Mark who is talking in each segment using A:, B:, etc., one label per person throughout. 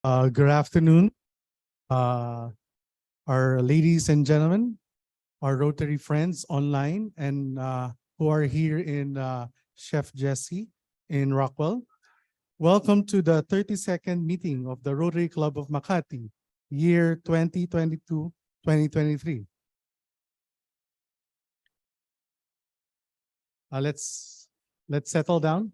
A: Good afternoon, our ladies and gentlemen, our Rotary friends online and who are here in Chef Jessie in Rockwell. Welcome to the 32nd meeting of the Rotary Club of Makati, year 2022-2023. Let's settle down.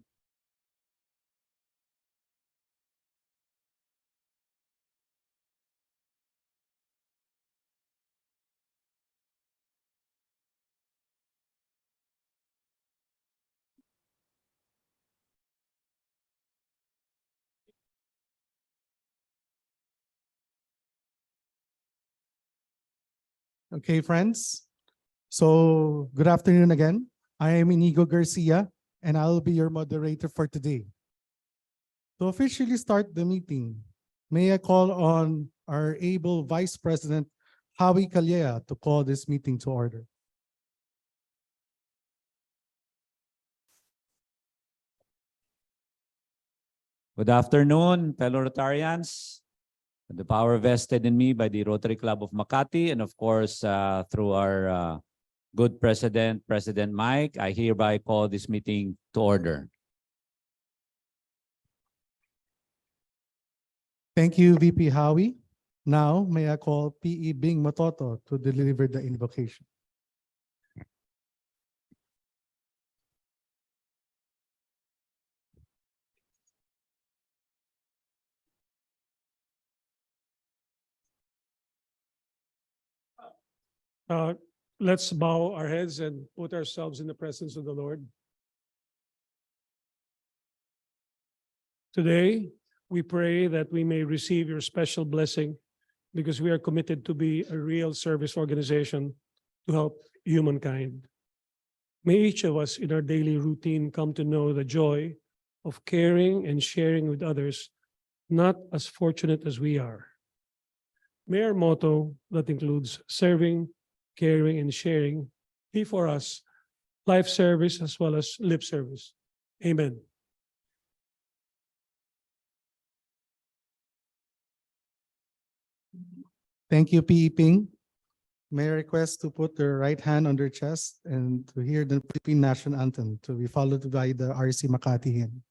A: Okay, friends. So good afternoon again. I am Inigo Garcia, and I will be your moderator for today. To officially start the meeting, may I call on our able Vice President, Howie Calleja, to call this meeting to order.
B: Good afternoon, fellow Rotarians. The power vested in me by the Rotary Club of Makati and of course through our good President, President Mike, I hereby call this meeting to order.
A: Thank you, VP Howie. Now, may I call PE Bing Matoto to deliver the invocation.
C: Let's bow our heads and put ourselves in the presence of the Lord. Today, we pray that we may receive your special blessing because we are committed to be a real service organization to help humankind. May each of us in our daily routine come to know the joy of caring and sharing with others, not as fortunate as we are. May our motto that includes serving, caring, and sharing be for us life service as well as lip service. Amen.
A: Thank you, PE Ping. May I request to put their right hand on their chest and to hear the Philippine National Anthem to be followed by the RC Makati hymn.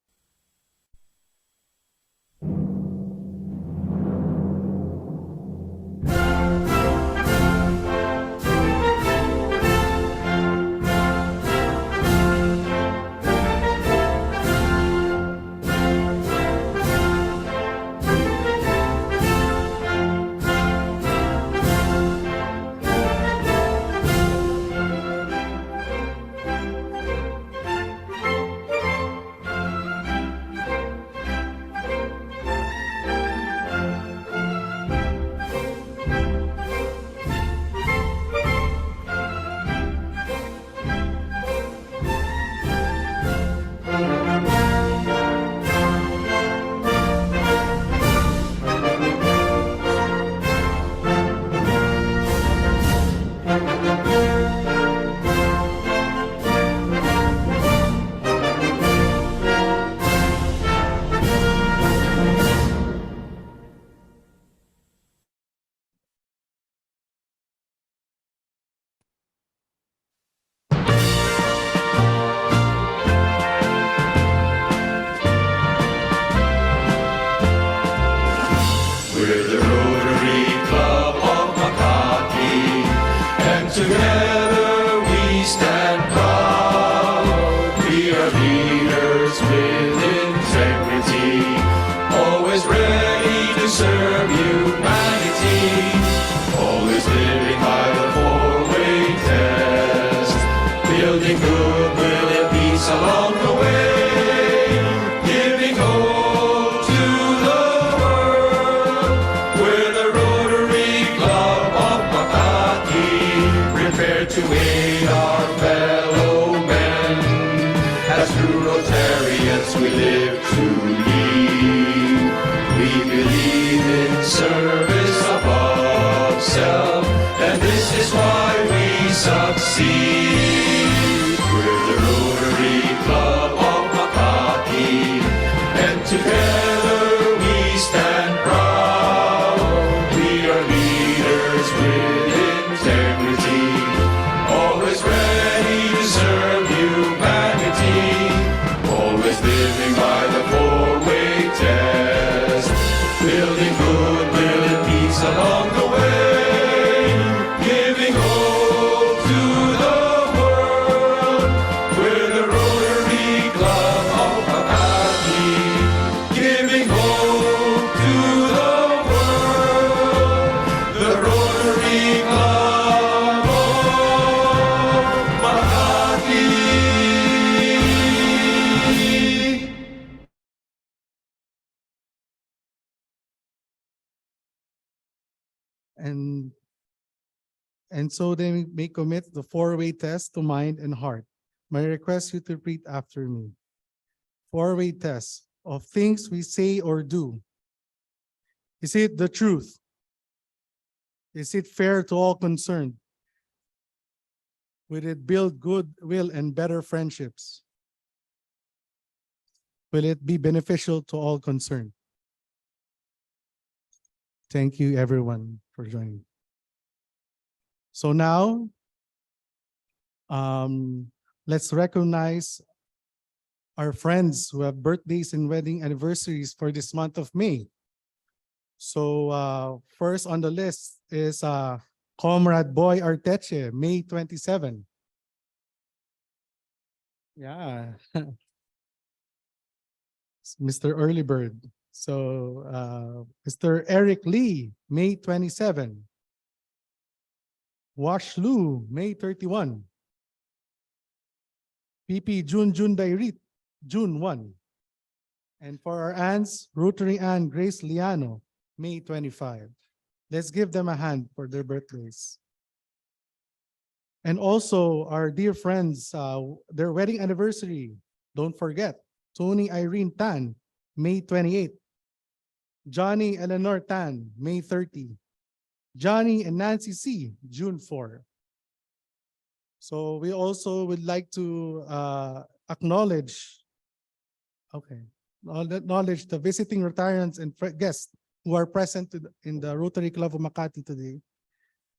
D: We're the Rotary Club of Makati, and together we stand proud. We are leaders with integrity, always ready to serve humanity, always living by the four-way test, building goodwill and peace along the way. To aid our fellow men, as true Rotarians we live to lead. We believe in service above self, and this is why we succeed. We're the Rotary Club of Makati, and together we stand proud.
A: and so they may commit the four-way test to mind and heart. My request you to repeat after me. Four-way test of things we say or do. Is it the truth? Is it fair to all concerned? Will it build goodwill and better friendships? Will it be beneficial to all concerned? Thank you, everyone, for joining. So now, let's recognize our friends who have birthdays and wedding anniversaries for this month of May. So first on the list is Comrade Boy Arteche, May 27. Yeah. Mr. Early Bird. So Mr. Eric Lee, May 27. Wash Lu, May 31. PP Jun Dairit, June 1. And for our aunts, Rotary Ann Grace Liano, May 25. Let's give them a hand for their birthdays. And also our dear friends, their wedding anniversary. Don't forget, Tony Irene Tan, May 28. Johnny Eleanor Tan, May 30. Johnny and Nancy C, June 4. So we also would like to acknowledge the visiting Rotarians and guests who are present in the Rotary Club of Makati today.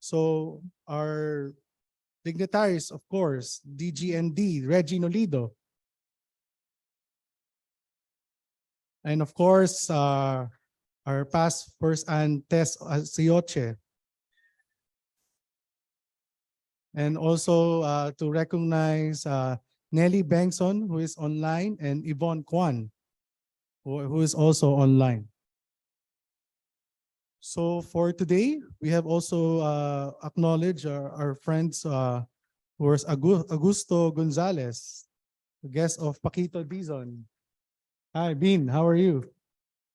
A: So our dignitaries, of course, DGND, Reggie Nolido. And of course, our past first and Tess Sioche. And also to recognize Nelly Bengson, who is online, and Yvonne Kwan, who is also online. So for today, we have also acknowledged our friends who is Augusto Gonzalez, the guest of Paquito Dizon. Hi, Bean, how are you?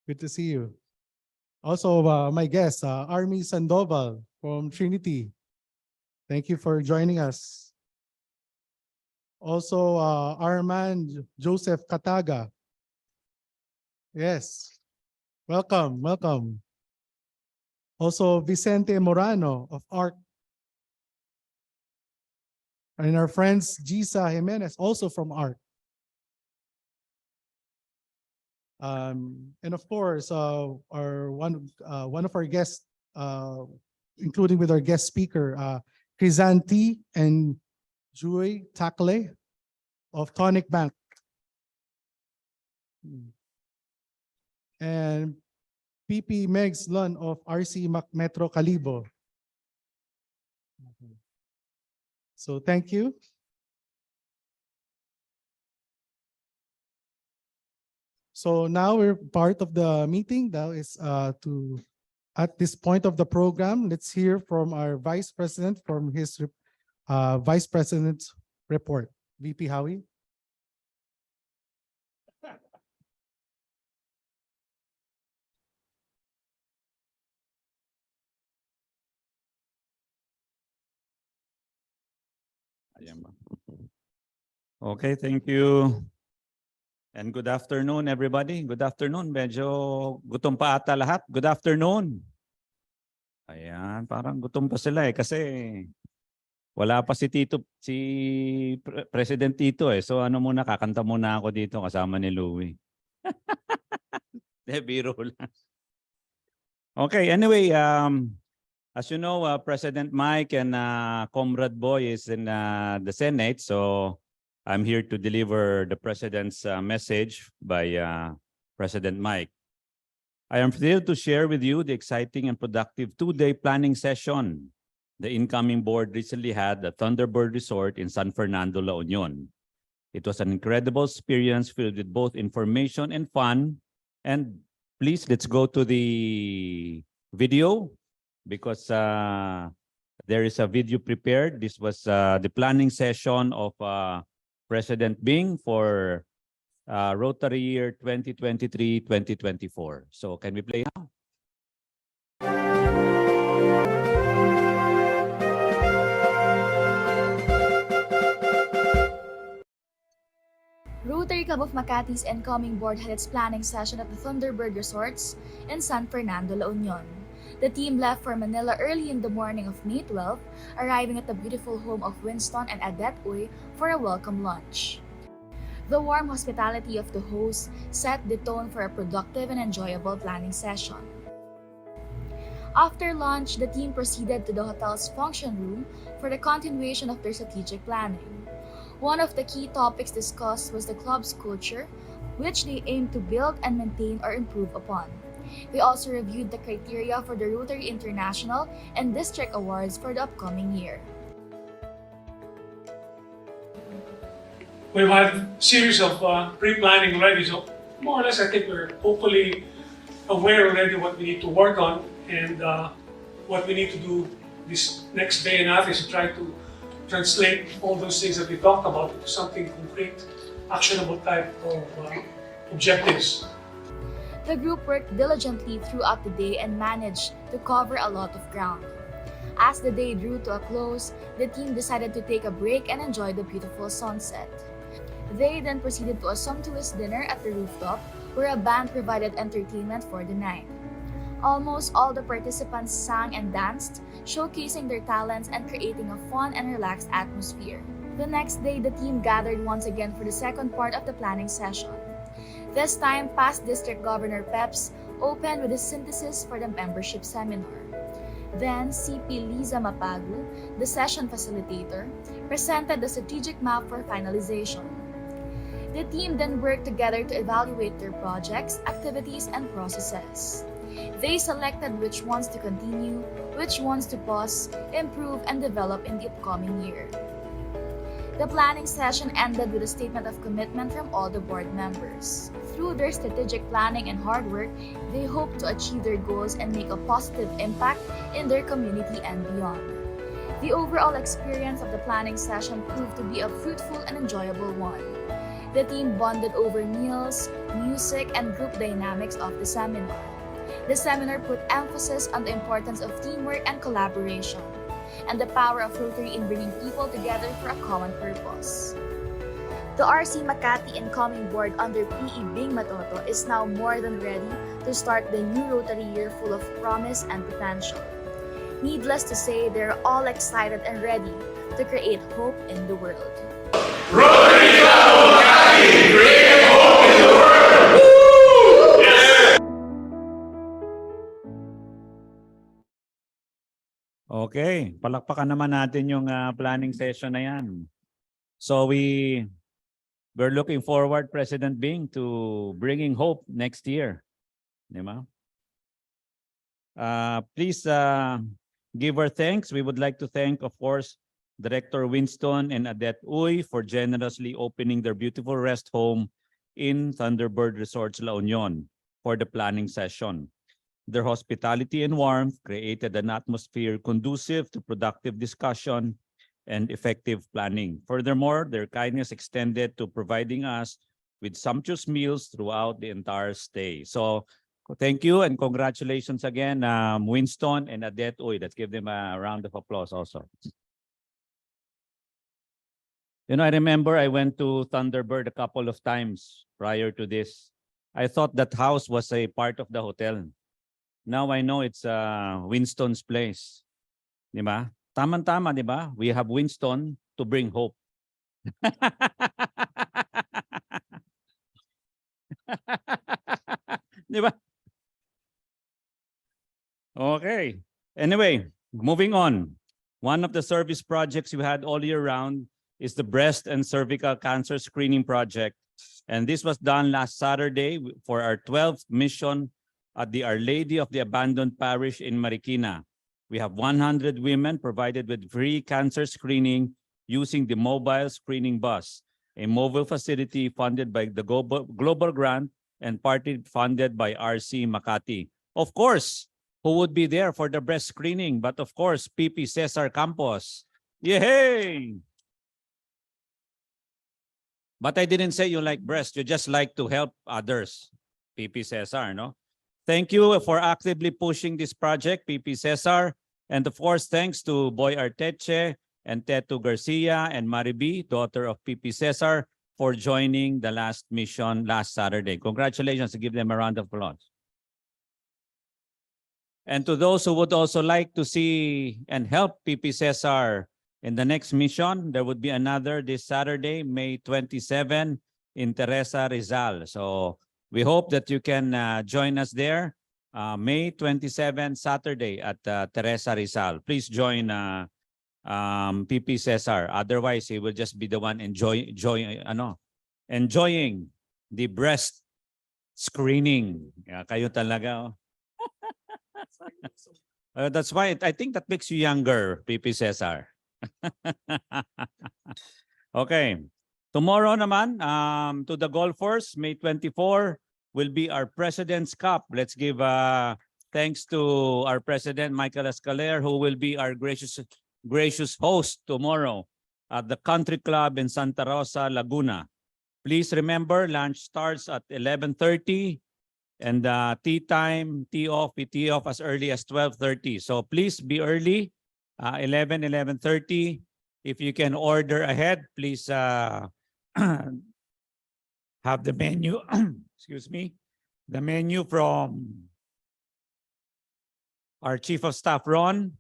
A: Good to see you. Also, my guest, Army Sandoval from Trinity. Thank you for joining us. Also, Armand Joseph Kataga. Yes, welcome, welcome. Also, Vicente Morano of ARC. And our friends, Gisa Jimenez, also from ARC. And of course, our one of our guests, including with our guest speaker, Crisanti and Joy Takle of Tonik Bank. And PP Megs Lun of RCM Metro Calibo. So thank you. So now we're part of the meeting. That is at this point of the program, let's hear from our Vice President from his Vice President's report. VP Howie.
B: Okay, thank you. And good afternoon, everybody. Good afternoon. Medyo gutom pa ata lahat. Good afternoon. Ayan, parang gutom pa sila kasi wala pa si President Tito eh. So ano muna, kakanta muna ako dito kasama ni Louie. Biro lang. Okay, anyway, as you know, President Mike and Comrade Boy is in the Senate, so I'm here to deliver the President's message by President Mike. I am thrilled to share with you the exciting and productive two-day planning session the incoming board recently had at Thunderbird Resort in San Fernando, La Union. It was an incredible experience filled with both information and fun. And please, let's go to the video because there is a video prepared. This was the planning session of President Bing for Rotary year 2023-2024. So can we play now?
E: Club of Makati's incoming board had its planning session at the Thunderbird Resorts in San Fernando, La Union. The team left for Manila early in the morning of May 12, arriving at the beautiful home of Winston and Adette Uy for a welcome lunch. The warm hospitality of the hosts set the tone for a productive and enjoyable planning session. After lunch, the team proceeded to the hotel's function room for the continuation of their strategic planning. One of the key topics discussed was the club's culture, which they aim to build and maintain or improve upon. They also reviewed the criteria for the Rotary International and District Awards for the upcoming year.
C: We've had a series of pre-planning already, so more or less I think we're hopefully aware already what we need to work on, and what we need to do this next day and a half is to try to translate all those things that we talked about into something concrete, actionable type of objectives.
E: The group worked diligently throughout the day and managed to cover a lot of ground. As the day drew to a close, the team decided to take a break and enjoy the beautiful sunset. They then proceeded to a sumptuous dinner at the rooftop, where a band provided entertainment for the night. Almost all the participants sang and danced, showcasing their talents and creating a fun and relaxed atmosphere. The next day, the team gathered once again for the second part of the planning session. This time, past District Governor Peps opened with a synthesis for the membership seminar. Then, CP Liza Mapagu, the session facilitator, presented the strategic map for finalization. The team then worked together to evaluate their projects, activities, and processes. They selected which ones to continue, which ones to pause, improve, and develop in the upcoming year. The planning session ended with a statement of commitment from all the board members. Through their strategic planning and hard work, they hope to achieve their goals and make a positive impact in their community and beyond. The overall experience of the planning session proved to be a fruitful and enjoyable one. The team bonded over meals, music, and group dynamics of the seminar. The seminar put emphasis on the importance of teamwork and collaboration, and the power of Rotary in bringing people together for a common purpose. The RC Makati incoming board under PE Bing Matoto is now more than ready to start the new Rotary year full of promise and potential. Needless to say, they're all excited and ready to create hope in the world.
D: Rotary Club of Makati, create hope in the world! Woo! Yes!
B: Okay, palakpakan naman natin yung planning session na yan. So we're looking forward, President Bing, to bringing hope next year. Di ba? Please give our thanks. We would like to thank, of course, Director Winston and Adette Uy for generously opening their beautiful rest home in Thunderbird Resorts, La Union for the planning session. Their hospitality and warmth created an atmosphere conducive to productive discussion and effective planning. Furthermore, their kindness extended to providing us with sumptuous meals throughout the entire stay. So thank you and congratulations again, Winston and Adette Uy. Let's give them a round of applause also. You know, I remember I went to Thunderbird a couple of times prior to this. I thought that house was a part of the hotel. Now I know it's Winston's place. Di ba? Tama-tama, di ba? We have Winston to bring hope. Di ba? Okay. Anyway, moving on. One of the service projects we had all year round is the breast and cervical cancer screening project. And this was done last Saturday for our 12th mission at the Our Lady of the Abandoned Parish in Marikina. We have 100 women provided with free cancer screening using the mobile screening bus, a mobile facility funded by the Global Grant and partly funded by RC Makati. Of course, who would be there for the breast screening? But of course, PP Cesar Campos. Yay! But I didn't say you like breast. You just like to help others. PP Cesar, no? Thank you for actively pushing this project, PP Cesar. And of course, thanks to Boy Arteche and Teto Garcia and Mariby, daughter of PP Cesar, for joining the last mission last Saturday. Congratulations. Give them a round of applause. And to those who would also like to see and help PP Cesar in the next mission, there would be another this Saturday, May 27 in Teresa Rizal. So we hope that you can join us there, May 27, Saturday at Teresa Rizal. Please join PP Cesar. Otherwise, he will just be the one enjoying the breast screening. Yeah, kayo talaga. Oh. That's why I think that makes you younger, PP Cesar. Okay. Tomorrow naman, to the golfers, May 24 will be our President's Cup. Let's give thanks to our President, Michael Escaler, who will be our gracious host tomorrow at the Country Club in Santa Rosa, Laguna. Please remember, lunch starts at 11:30. And tea time, tea off as early as 12:30. So please be early, 11:30. If you can order ahead, please have the menu, excuse me, the menu from our Chief of Staff, Ron,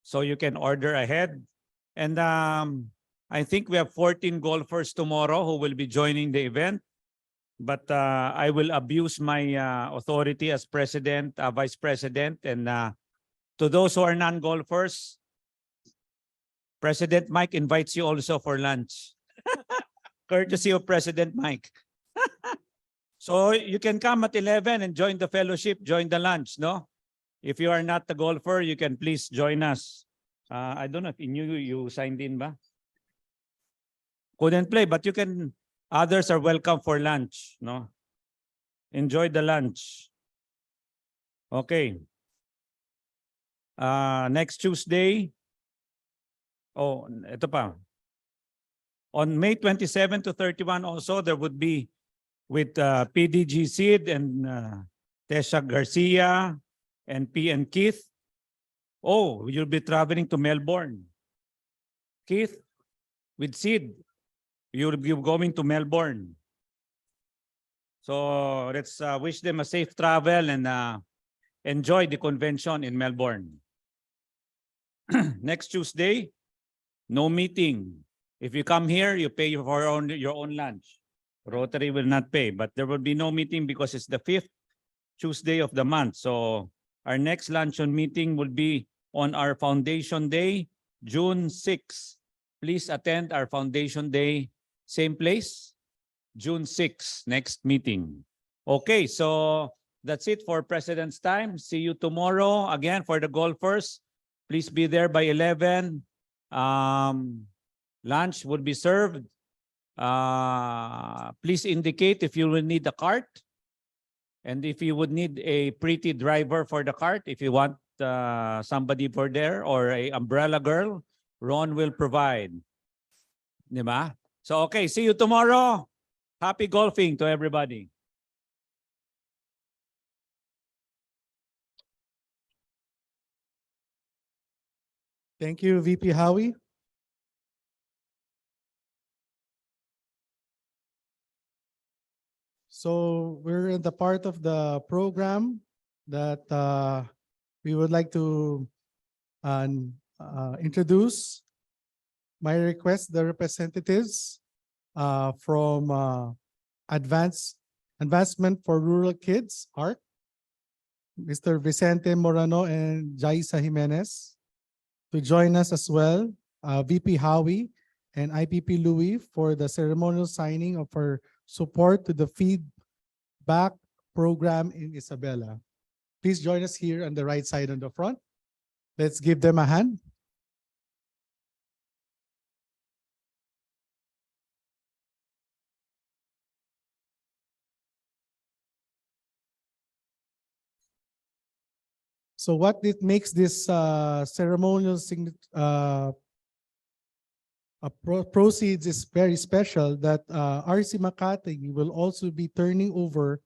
B: so you can order ahead. And I think we have 14 golfers tomorrow who will be joining the event. But I will abuse my authority as president, vice president, and to those who are non-golfers, President Mike invites you also for lunch. Courtesy of President Mike. So you can come at 11 and join the fellowship, join the lunch, no? If you are not a golfer, you can please join us. I don't know if you signed in ba? Couldn't play, but you can. Others are welcome for lunch, no? Enjoy the lunch. Okay. Next Tuesday. Oh, ito pa. On May 27 to 31 also, there would be with PDG Sid and Tesha Garcia and P and Keith. Oh, you'll be traveling to Melbourne. Keith, with Sid. You'll be going to Melbourne. So let's wish them a safe travel and enjoy the convention in Melbourne. Next Tuesday, no meeting. If you come here, you pay for your own lunch. Rotary will not pay, but there will be no meeting because it's the 5th Tuesday of the month. So our next luncheon meeting will be on our Foundation Day, June 6. Please attend our Foundation Day. Same place, June 6, next meeting. Okay, so that's it for President's Time. See you tomorrow. Again, for the golfers, please be there by 11. Lunch will be served. Please indicate if you will need a cart. And if you would need a pretty driver for the cart, if you want somebody for there or a umbrella girl, Ron will provide. Di ba? So, okay, see you tomorrow. Happy golfing to everybody.
A: Thank you, VP Howie. So we're in the part of the program that we would like to introduce. My request, the representatives from Advancement for Rural Kids, ARC, Mr. Vicente Morano and Jaisa Jimenez, to join us as well, VP Howie and IPP Louis for the ceremonial signing of our support to the feedback program in Isabela. Please join us here on the right side on the front. Let's give them a hand. So what it makes this ceremonial proceeds is very special, that RC Makati will also be turning over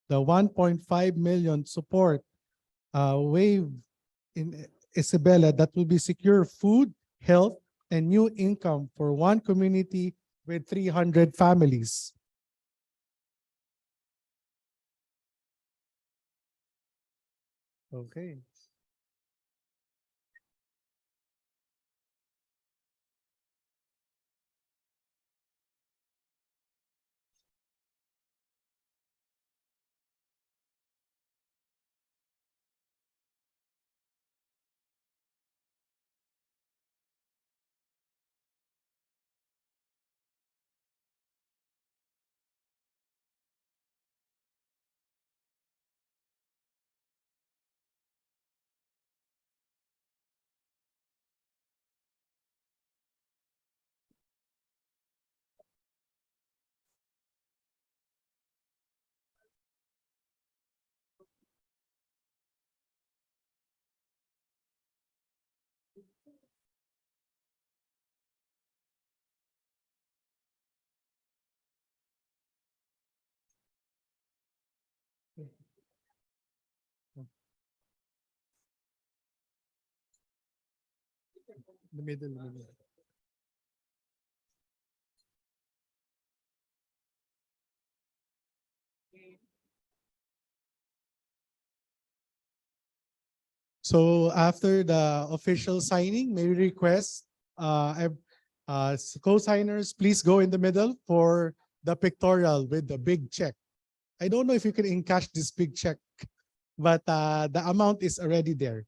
A: the 1.5 million support wave in Isabela that will be secure food, health, and new income for one community with 300 families. Okay. The middle. So after the official signing, may we request co-signers, please go in the middle for the pictorial with the big check. I don't know if you can encash this big check, but the amount is already there.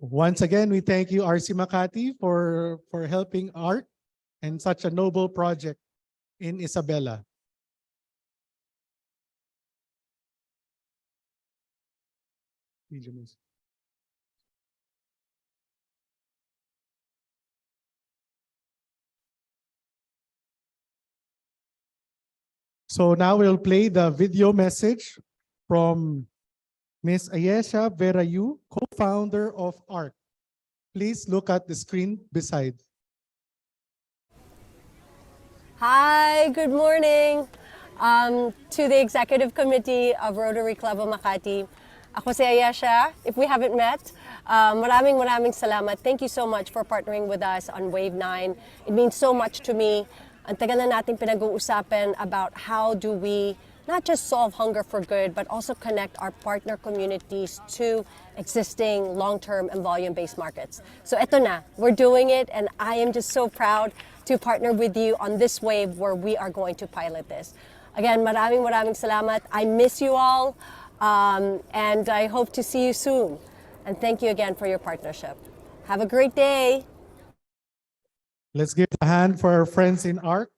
A: Once again, we thank you, RC Makati, for helping art and such a noble project in Isabela. So now we'll play the video message from Ms. Ayesha Verayu, co-founder of ARC. Please look at the screen beside.
F: Hi, good morning to the Executive Committee of Rotary Club of Makati. Ako si Ayesha. If we haven't met, maraming salamat. Thank you so much for partnering with us on Wave 9. It means so much to me. Ang tagal na natin pinag-uusapan about how do we not just solve hunger for good, but also connect our partner communities to existing long-term and volume-based markets. So eto na, we're doing it, and I am just so proud to partner with you on this wave where we are going to pilot this. Again, maraming salamat. I miss you all, and I hope to see you soon. And thank you again for your partnership. Have a great day.
A: Let's give a hand for our friends in ARC.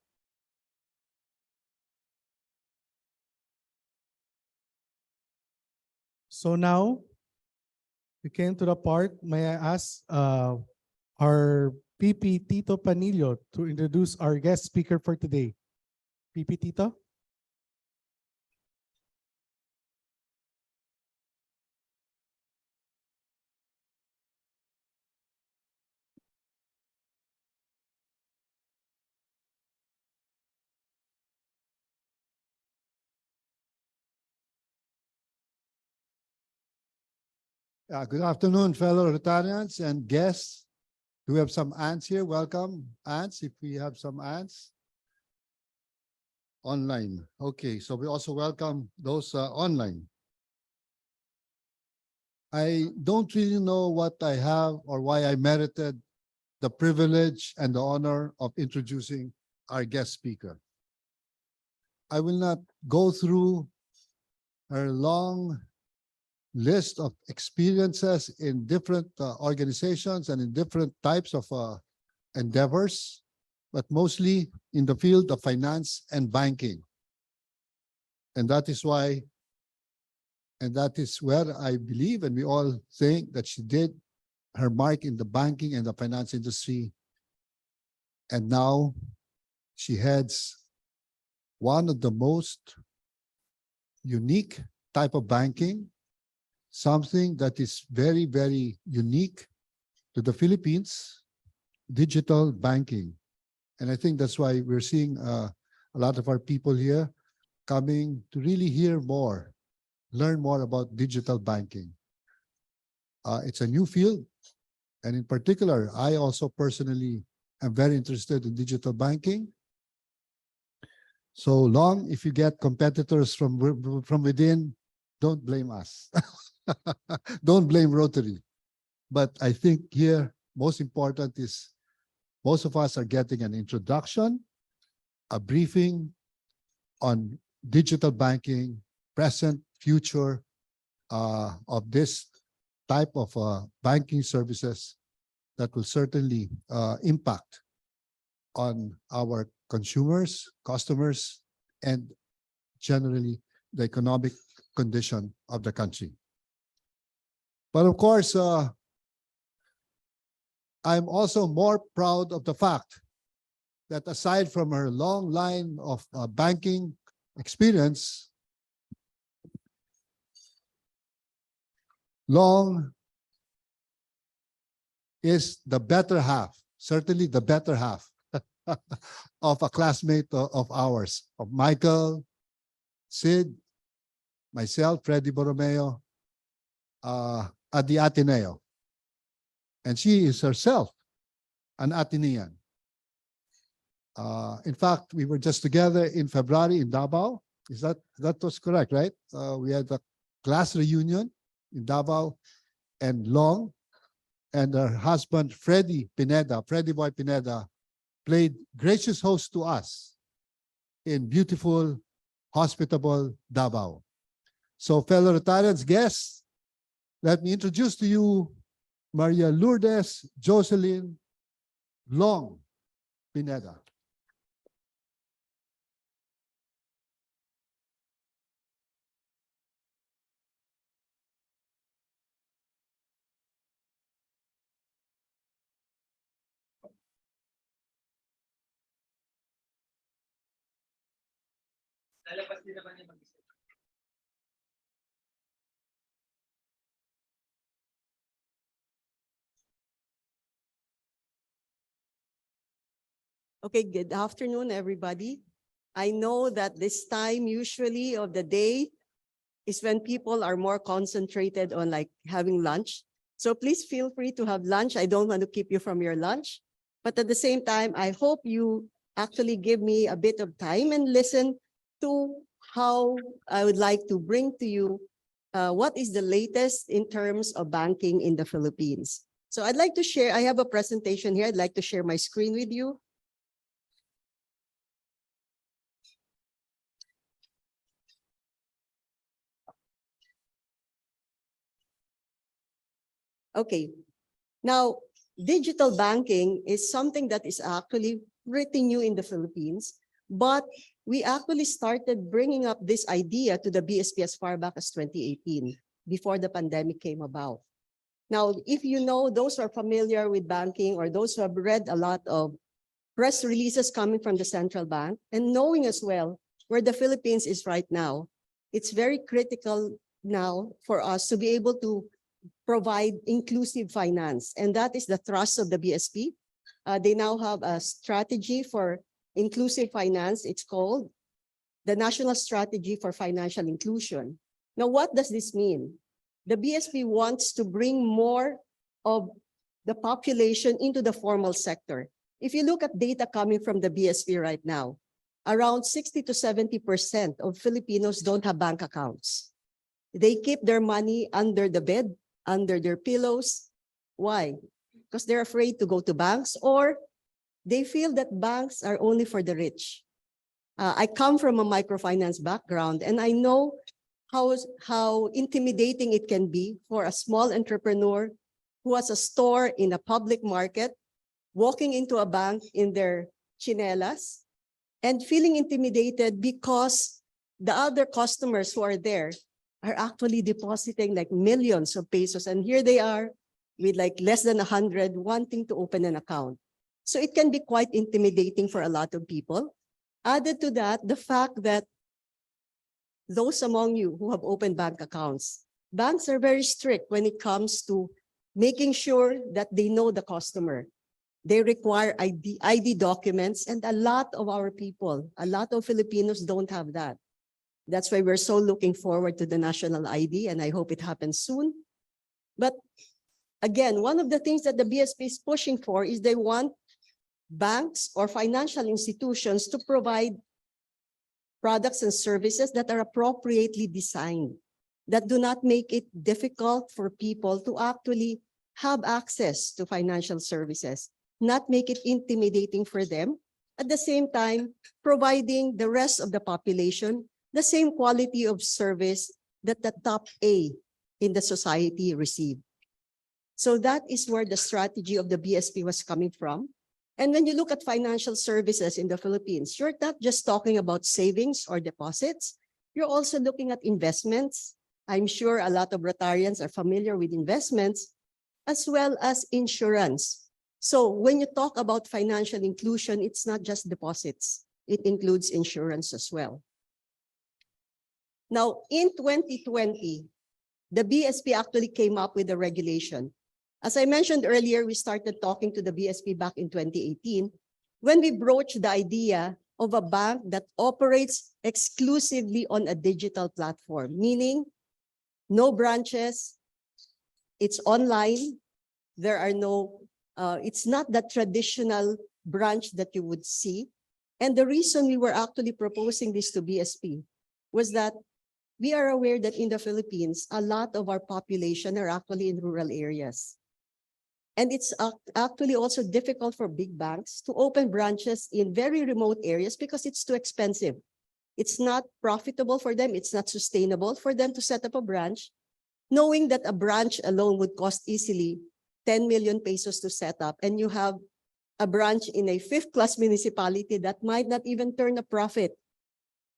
A: So now, we came to the part, may I ask our PP Tito Panillo to introduce our guest speaker for today. PP Tito?
G: Good afternoon, fellow Rotarians and guests. Do we have some aunts here? Welcome, aunts, if we have some aunts. Online. Okay, so we also welcome those online. I don't really know what I have or why I merited the privilege and the honor of introducing our guest speaker. I will not go through her long list of experiences in different organizations and in different types of endeavors, but mostly in the field of finance and banking. And that is why, and that is where I believe, and we all think that she did her mark in the banking and the finance industry. And now she heads one of the most unique type of banking, something that is very, very unique to the Philippines, digital banking. And I think that's why we're seeing a lot of our people here coming to really hear more, learn more about digital banking. It's a new field. And in particular, I also personally am very interested in digital banking. So long, if you get competitors from within, don't blame us. Don't blame Rotary. But I think here, most important is most of us are getting an introduction, a briefing on digital banking, present, future of this type of banking services that will certainly impact on our consumers, customers, and generally the economic condition of the country. But of course, I'm also more proud of the fact that aside from her long line of banking experience, Long is the better half, certainly the better half of a classmate of ours, of Michael, Sid, myself, Freddy Borromeo, at the Ateneo. And she is herself an Atenean. In fact, we were just together in February in Davao. That was correct, right? We had a class reunion in Davao, and Long and her husband, Freddy Boy Pineda, played gracious host to us in beautiful, hospitable Davao. So fellow Rotarians, guests, let me introduce to you Maria Lourdes Jocelyn Long Pineda.
H: Okay, good afternoon, everybody. I know that this time usually of the day is when people are more concentrated on like having lunch. So please feel free to have lunch. I don't want to keep you from your lunch. But at the same time, I hope you actually give me a bit of time and listen to how I would like to bring to you what is the latest in terms of banking in the Philippines. So I'd like to share, I have a presentation here. I'd like to share my screen with you. Okay, now digital banking is something that is actually pretty new in the Philippines, but we actually started bringing up this idea to the BSP as far back as 2018, before the pandemic came about. Now, if you know, those who are familiar with banking or those who have read a lot of press releases coming from the central bank and knowing as well where the Philippines is right now, it's very critical now for us to be able to provide inclusive finance. And that is the thrust of the BSP. They now have a strategy for inclusive finance. It's called the National Strategy for Financial Inclusion. Now, what does this mean? The BSP wants to bring more of the population into the formal sector. If you look at data coming from the BSP right now, around 60 to 70% of Filipinos don't have bank accounts. They keep their money under the bed, under their pillows. Why? Because they're afraid to go to banks, or they feel that banks are only for the rich. I come from a microfinance background, and I know how intimidating it can be for a small entrepreneur who has a store in a public market, walking into a bank in their chinelas and feeling intimidated because the other customers who are there are actually depositing like millions of pesos. And here they are with like less than 100 wanting to open an account. So it can be quite intimidating for a lot of people. Added to that, the fact that those among you who have opened bank accounts, banks are very strict when it comes to making sure that they know the customer. They require ID documents, and a lot of our people, a lot of Filipinos don't have that. That's why we're so looking forward to the national ID, and I hope it happens soon. But again, one of the things that the BSP is pushing for is they want banks or financial institutions to provide products and services that are appropriately designed, that do not make it difficult for people to actually have access to financial services, not make it intimidating for them, at the same time providing the rest of the population the same quality of service that the top A in the society receive. So that is where the strategy of the BSP was coming from. And when you look at financial services in the Philippines, you're not just talking about savings or deposits, you're also looking at investments. I'm sure a lot of Rotarians are familiar with investments, as well as insurance. So when you talk about financial inclusion, it's not just deposits, it includes insurance as well. Now, in 2020, the BSP actually came up with a regulation. As I mentioned earlier, we started talking to the BSP back in 2018 when we broached the idea of a bank that operates exclusively on a digital platform, meaning no branches, it's online, there are no, it's not the traditional branch that you would see. And the reason we were actually proposing this to BSP was that we are aware that in the Philippines, a lot of our population are actually in rural areas. And it's actually also difficult for big banks to open branches in very remote areas because it's too expensive. It's not profitable for them. It's not sustainable for them to set up a branch, knowing that a branch alone would cost easily 10 million pesos to set up. And you have a branch in a fifth-class municipality that might not even turn a profit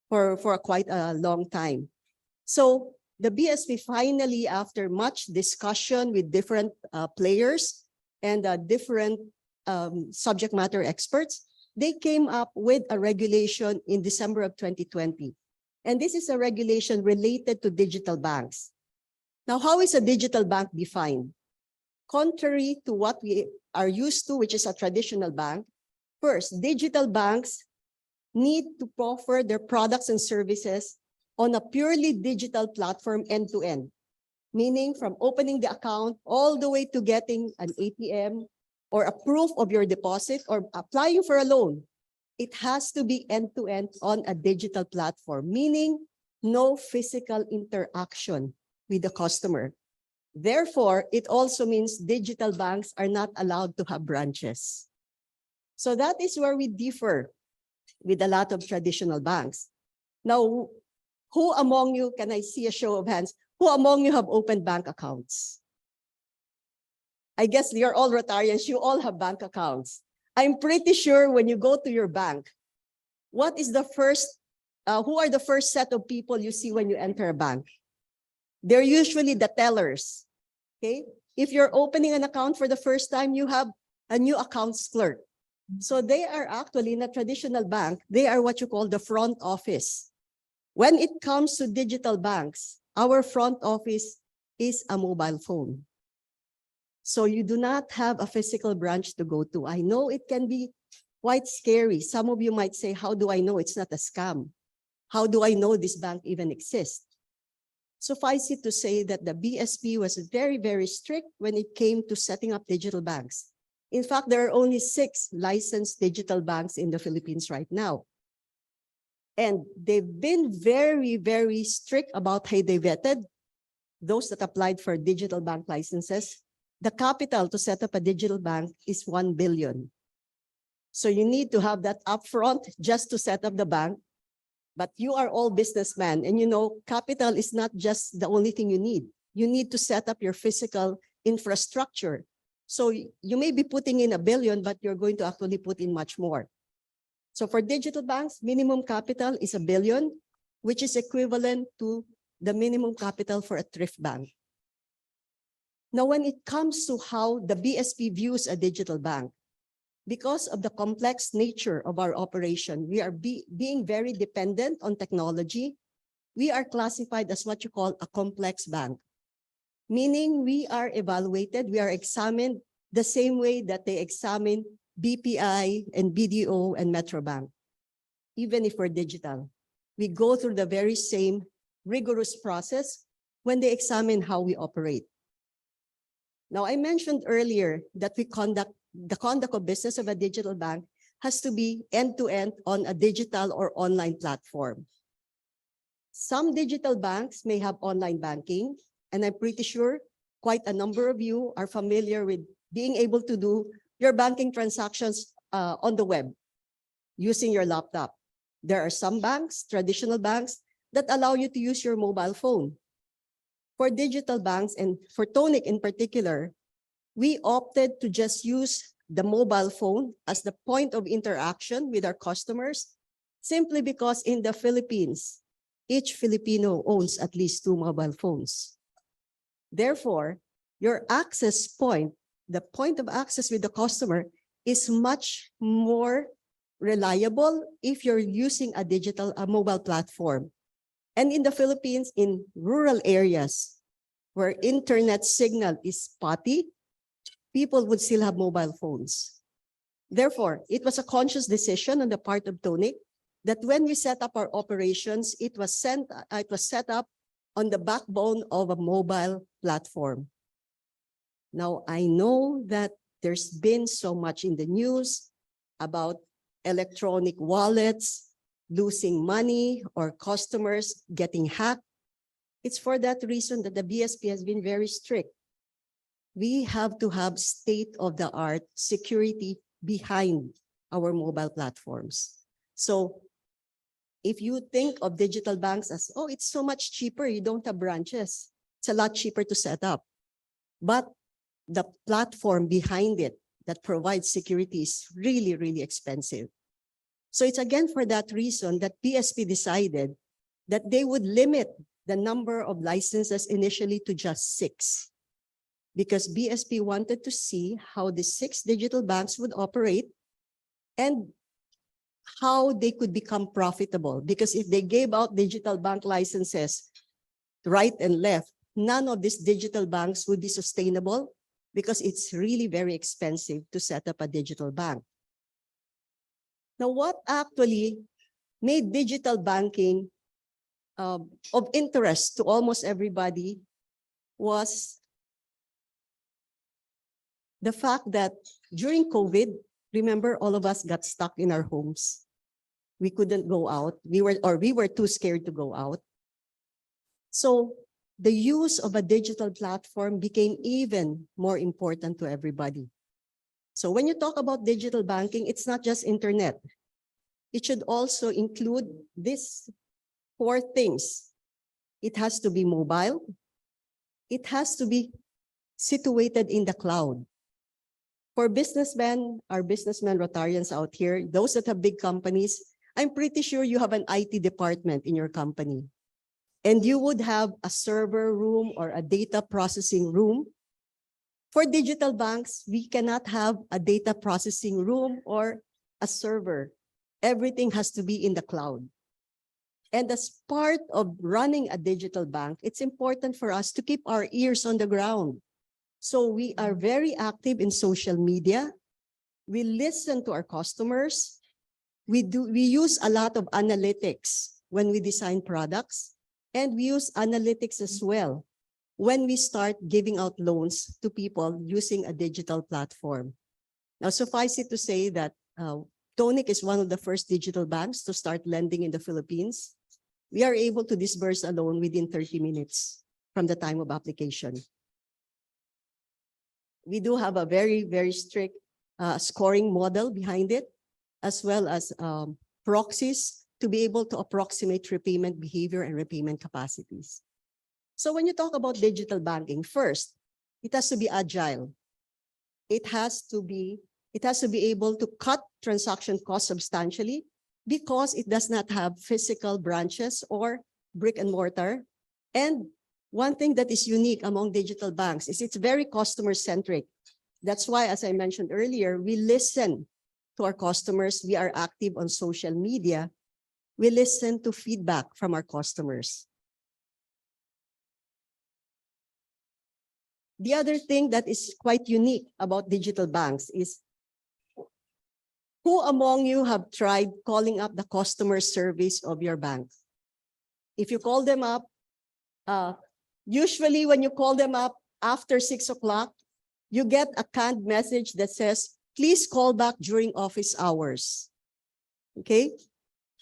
H: for quite a long time. So the BSP finally, after much discussion with different players and different subject matter experts, they came up with a regulation in December of 2020. And this is a regulation related to digital banks. Now, how is a digital bank defined? Contrary to what we are used to, which is a traditional bank, first, digital banks need to offer their products and services on a purely digital platform end-to-end, meaning from opening the account all the way to getting an ATM or a proof of your deposit or applying for a loan. It has to be end-to-end on a digital platform, meaning no physical interaction with the customer. Therefore, it also means digital banks are not allowed to have branches. So that is where we differ with a lot of traditional banks. Now, who among you, can I see a show of hands, who among you have opened bank accounts? I guess you're all Rotarians, you all have bank accounts. I'm pretty sure when you go to your bank, what is the first, who are the first set of people you see when you enter a bank? They're usually the tellers, okay? If you're opening an account for the first time, you have a new accounts clerk. So they are actually, in a traditional bank, they are what you call the front office. When it comes to digital banks, our front office is a mobile phone. So you do not have a physical branch to go to. I know it can be quite scary. Some of you might say, how do I know it's not a scam? How do I know this bank even exists? Suffice it to say that the BSP was very, very strict when it came to setting up digital banks. In fact, there are only 6 licensed digital banks in the Philippines right now. And they've been very, very strict about how they vetted those that applied for digital bank licenses. The capital to set up a digital bank is 1 billion. So you need to have that upfront just to set up the bank. But you are all businessmen, and you know, capital is not just the only thing you need. You need to set up your physical infrastructure. So you may be putting in 1 billion, but you're going to actually put in much more. So for digital banks, minimum capital is 1 billion, which is equivalent to the minimum capital for a thrift bank. Now, when it comes to how the BSP views a digital bank, because of the complex nature of our operation, we are being very dependent on technology. We are classified as what you call a complex bank. meaning we are evaluated, we are examined the same way that they examine BPI and BDO and Metrobank. Even if we're digital, we go through the very same rigorous process when they examine how we operate. Now, I mentioned earlier that the conduct of business of a digital bank has to be end-to-end on a digital or online platform. Some digital banks may have online banking, and I'm pretty sure quite a number of you are familiar with being able to do your banking transactions on the web using your laptop. There are some banks, traditional banks, that allow you to use your mobile phone. For digital banks, and for Tonik in particular, we opted to just use the mobile phone as the point of interaction with our customers, simply because in the Philippines, each Filipino owns at least 2 mobile phones. Therefore, your access point, the point of access with the customer, is much more reliable if you're using a mobile platform. And in the Philippines, in rural areas where internet signal is spotty, people would still have mobile phones. Therefore, it was a conscious decision on the part of Tonik that when we set up our operations, it was set up on the backbone of a mobile platform. Now, I know that there's been so much in the news about electronic wallets losing money or customers getting hacked. It's for that reason that the BSP has been very strict. We have to have state-of-the-art security behind our mobile platforms. So if you think of digital banks as, oh, it's so much cheaper, you don't have branches, it's a lot cheaper to set up. But the platform behind it that provides security is really, really expensive. So it's again for that reason that PSP decided that they would limit the number of licenses initially to just 6. Because BSP wanted to see how the 6 digital banks would operate and how they could become profitable. Because if they gave out digital bank licenses right and left, none of these digital banks would be sustainable because it's really very expensive to set up a digital bank. Now, what actually made digital banking of interest to almost everybody was the fact that during COVID, remember, all of us got stuck in our homes. We couldn't go out. We were too scared to go out. So the use of a digital platform became even more important to everybody. So when you talk about digital banking, it's not just internet. It should also include these 4 things. It has to be mobile. It has to be situated in the cloud. For businessmen, our businessmen Rotarians out here, those that have big companies, I'm pretty sure you have an IT department in your company. And you would have a server room or a data processing room. For digital banks, we cannot have a data processing room or a server. Everything has to be in the cloud. And as part of running a digital bank, it's important for us to keep our ears on the ground. So we are very active in social media. We listen to our customers. We use a lot of analytics when we design products, and we use analytics as well when we start giving out loans to people using a digital platform. Now, suffice it to say that Tonik is one of the first digital banks to start lending in the Philippines. We are able to disburse a loan within 30 minutes from the time of application. We do have a very, very strict scoring model behind it, as well as proxies to be able to approximate repayment behavior and repayment capacities. So when you talk about digital banking, first, it has to be agile. It has to be able to cut transaction costs substantially because it does not have physical branches or brick and mortar. And one thing that is unique among digital banks is it's very customer-centric. That's why, as I mentioned earlier, we listen to our customers. We are active on social media. We listen to feedback from our customers. The other thing that is quite unique about digital banks is, who among you have tried calling up the customer service of your bank? If you call them up, usually when you call them up after 6 o'clock, you get a canned message that says, please call back during office hours. Okay?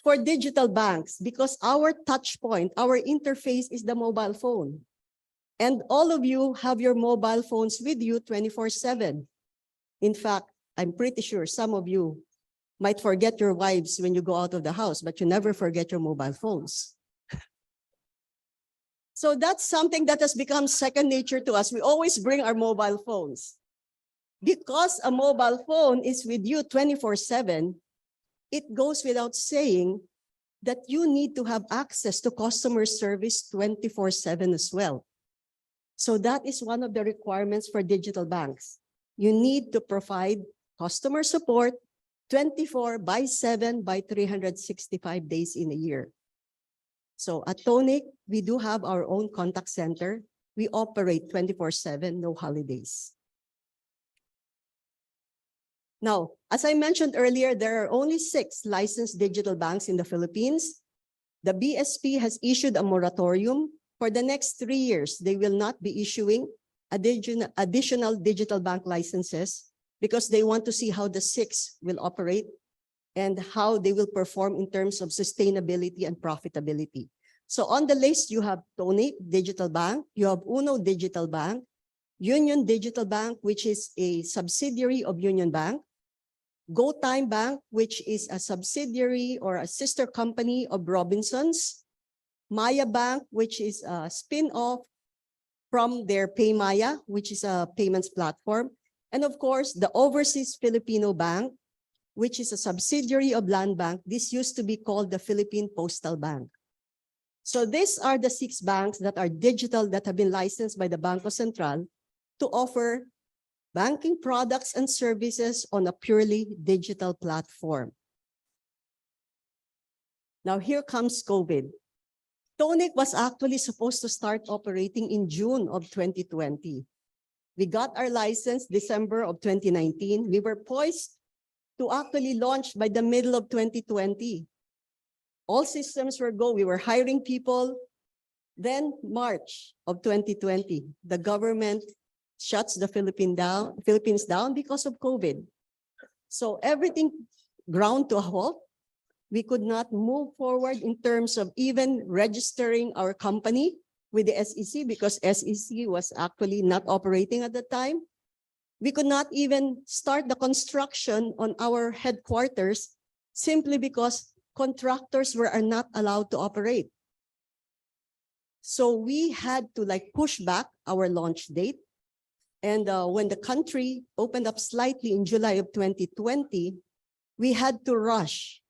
H: For digital banks, because our touch point, our interface is the mobile phone. And all of you have your mobile phones with you 24/7. In fact, I'm pretty sure some of you might forget your wives when you go out of the house, but you never forget your mobile phones. So that's something that has become second nature to us. We always bring our mobile phones. Because a mobile phone is with you 24/7, it goes without saying that you need to have access to customer service 24/7 as well. So that is one of the requirements for digital banks. You need to provide customer support 24/7 by 365 days in a year. So at Tonik, we do have our own contact center. We operate 24/7, no holidays. Now, as I mentioned earlier, there are only 6 licensed digital banks in the Philippines. The BSP has issued a moratorium. For the next 3 years, they will not be issuing additional digital bank licenses because they want to see how the 6 will operate and how they will perform in terms of sustainability and profitability. So on the list, you have Tonik Digital Bank, you have Uno Digital Bank, Union Digital Bank, which is a subsidiary of Union Bank, GoTime Bank, which is a subsidiary or a sister company of Robinsons, Maya Bank, which is a spin-off from their PayMaya, which is a payments platform, and of course, the Overseas Filipino Bank, which is a subsidiary of Land Bank. This used to be called the Philippine Postal Bank. So these are the 6 banks that are digital that have been licensed by the Bangko Sentral to offer banking products and services on a purely digital platform. Now here comes COVID. Tonik was actually supposed to start operating in June of 2020. We got our license December of 2019. We were poised to actually launch by the middle of 2020. All systems were go. We were hiring people. Then March of 2020, the government shuts the Philippines down because of COVID. So everything ground to a halt. We could not move forward in terms of even registering our company with the SEC because SEC was actually not operating at the time. We could not even start the construction on our headquarters simply because contractors are not allowed to operate. So we had to push back our launch date. And when the country opened up slightly in July of 2020, we had to rush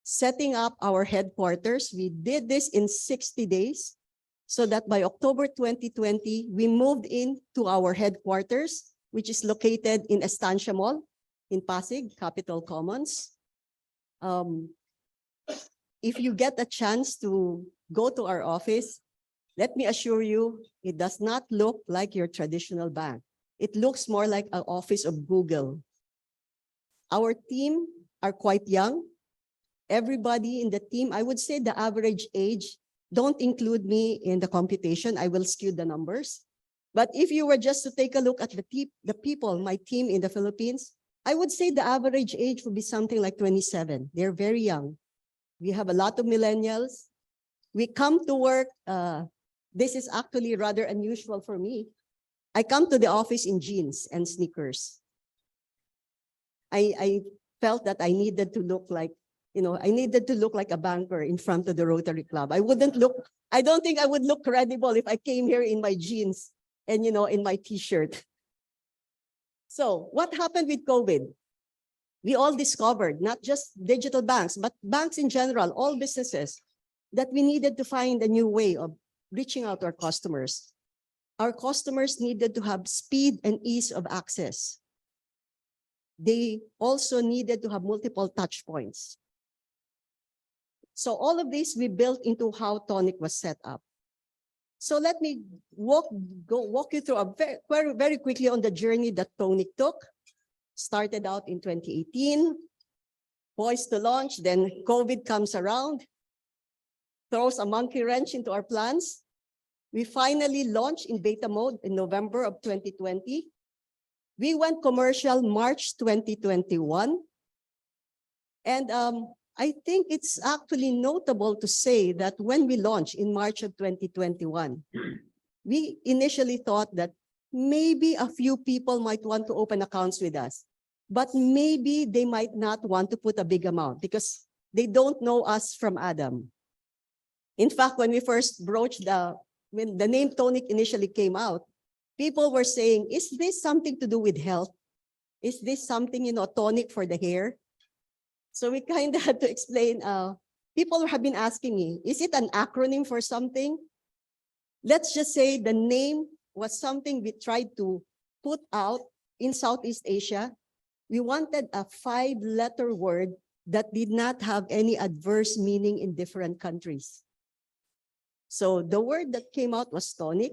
H: setting up our headquarters. We did this in 60 days so that by October 2020, we moved into our headquarters, which is located in Estancia Mall in Pasig, Capitol Commons. If you get a chance to go to our office, let me assure you, it does not look like your traditional bank. It looks more like an office of Google. Our team are quite young. Everybody in the team, I would say the average age, don't include me in the computation, I will skew the numbers. But if you were just to take a look at the people, my team in the Philippines, I would say the average age would be something like 27. They're very young. We have a lot of millennials. We come to work, this is actually rather unusual for me. I come to the office in jeans and sneakers. I felt that I needed to look like a banker in front of the Rotary Club. I don't think I would look credible if I came here in my jeans and, in my t-shirt. So what happened with COVID? We all discovered, not just digital banks, but banks in general, all businesses, that we needed to find a new way of reaching out to our customers. Our customers needed to have speed and ease of access. They also needed to have multiple touch points. So all of this we built into how Tonik was set up. So let me walk you through a very quickly on the journey that Tonik took. Started out in 2018, poised to launch, then COVID comes around, throws a monkey wrench into our plans. We finally launched in beta mode in November of 2020. We went commercial March 2021. And I think it's actually notable to say that when we launched in March of 2021, we initially thought that maybe a few people might want to open accounts with us, but maybe they might not want to put a big amount because they don't know us from Adam. In fact, when we first broached when the name Tonik initially came out, people were saying, is this something to do with health? Is this something, tonic for the hair? So we kind of had to explain, people have been asking me, is it an acronym for something? Let's just say the name was something we tried to put out in Southeast Asia. We wanted a 5-letter word that did not have any adverse meaning in different countries. So the word that came out was tonic.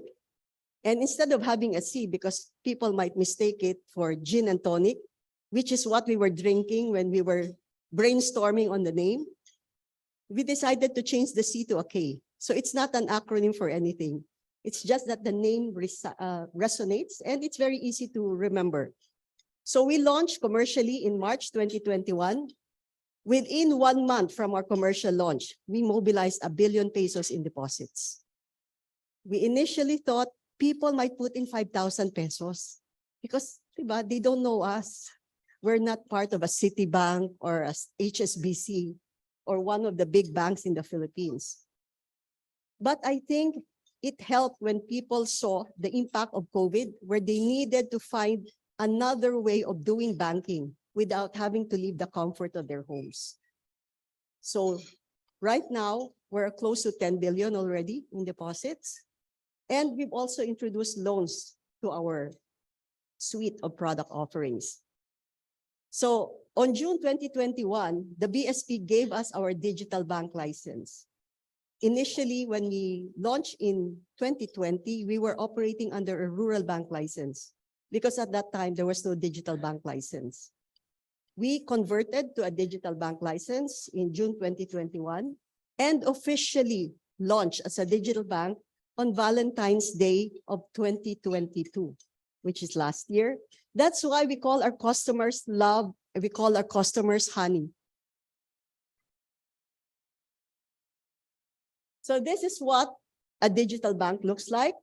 H: And instead of having a C, because people might mistake it for gin and tonic, which is what we were drinking when we were brainstorming on the name, we decided to change the C to a K. So it's not an acronym for anything. It's just that the name resonates and it's very easy to remember. So we launched commercially in March 2021. Within 1 month from our commercial launch, we mobilized 1 billion pesos in deposits. We initially thought people might put in 5,000 pesos because they don't know us. We're not part of a Citibank or a HSBC or one of the big banks in the Philippines. But I think it helped when people saw the impact of COVID, where they needed to find another way of doing banking without having to leave the comfort of their homes. So right now, we're close to 10 billion already in deposits. And we've also introduced loans to our suite of product offerings. So on June 2021, the BSP gave us our digital bank license. Initially, when we launched in 2020, we were operating under a rural bank license because at that time, there was no digital bank license. We converted to a digital bank license in June 2021 and officially launched as a digital bank on Valentine's Day of 2022, which is last year. That's why we call our customers love, and we call our customers honey. So this is what a digital bank looks like.